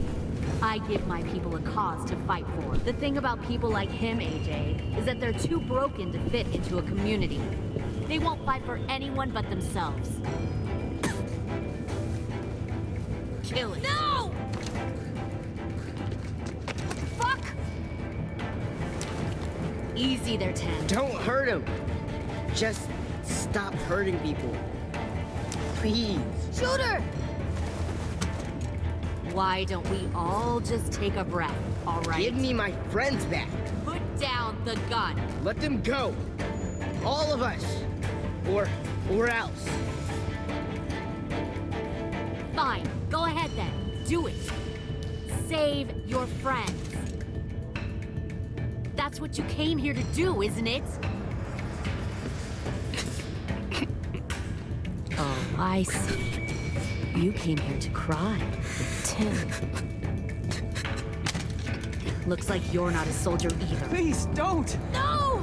I give my people a cause to fight for. The thing about people like him, AJ, is that they're too broken to fit into a community. They won't fight for anyone but themselves. Kill it. No! Fuck! Easy there, 10. Don't hurt him. Just stop hurting people. Please. Shoot her! Why don't we all just take a breath, all right? Give me my friends back. Put down the gun. Let them go. All of us. Or else. Fine, go ahead then. Do it. Save your friends. That's what you came here to do, isn't it? Oh, I see. You came here to cry. Tim. Looks like you're not a soldier either. Please, don't! No!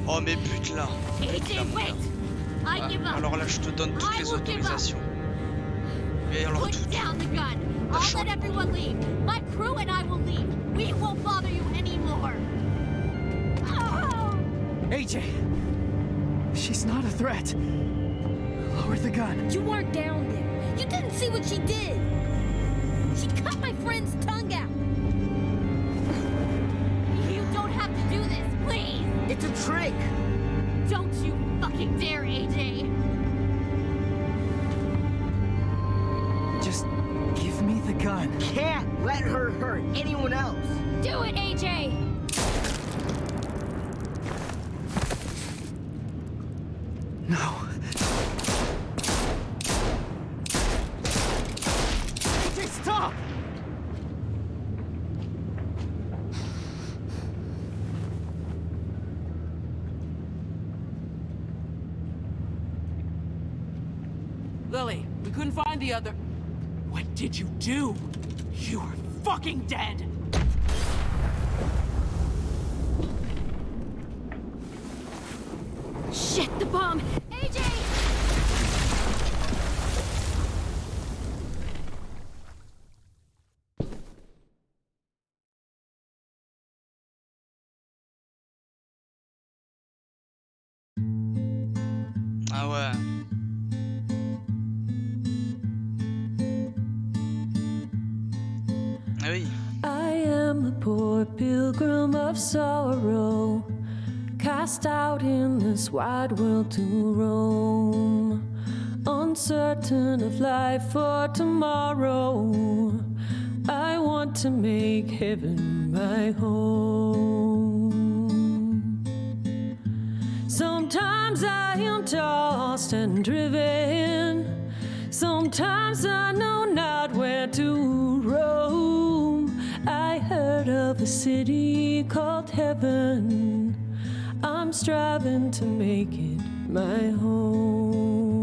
Oh mais bute là. Alors là je te donne toutes les autorisations. Mais alors tout. Down the gun. I'll let everyone leave. My crew and I will leave. We won't bother you anymore. AJ! She's not a threat. Lower the gun. You weren't down there. You didn't see what she did. She cut my friend's tongue out. You don't have to do this, please. It's a trick. Don't you fucking dare, AJ. Just give me the gun. Can't let her hurt anyone else. Do it, AJ. No. AJ, stop! Lily, we couldn't find the other. What did you do? You are fucking dead! Shit, the bomb! AJ! Ah ouais. Ah oui. I am a poor pilgrim of sorrow, cast out in this wide world to roam, uncertain of life for tomorrow. I want to make heaven my home. Sometimes I am tossed and driven, sometimes I know not where to roam. I heard of a city called heaven, I'm striving to make it my home.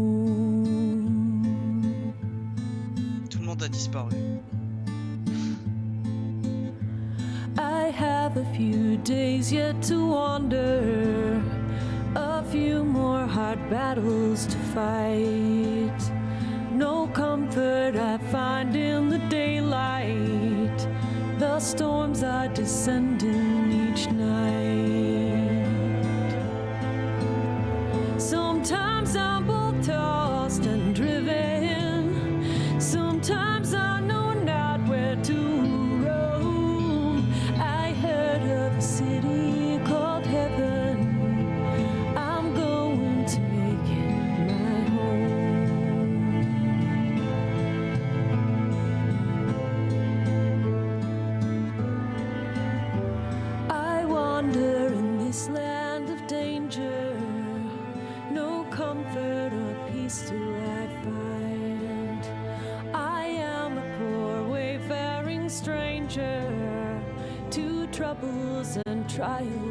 Tout le monde a disparu. I have a few days yet to wander, a few more hard battles to fight. No comfort I find in the daylight, the storms are descending each night. Sometimes I'm both tossed and driven, sometimes I'm troubles and trials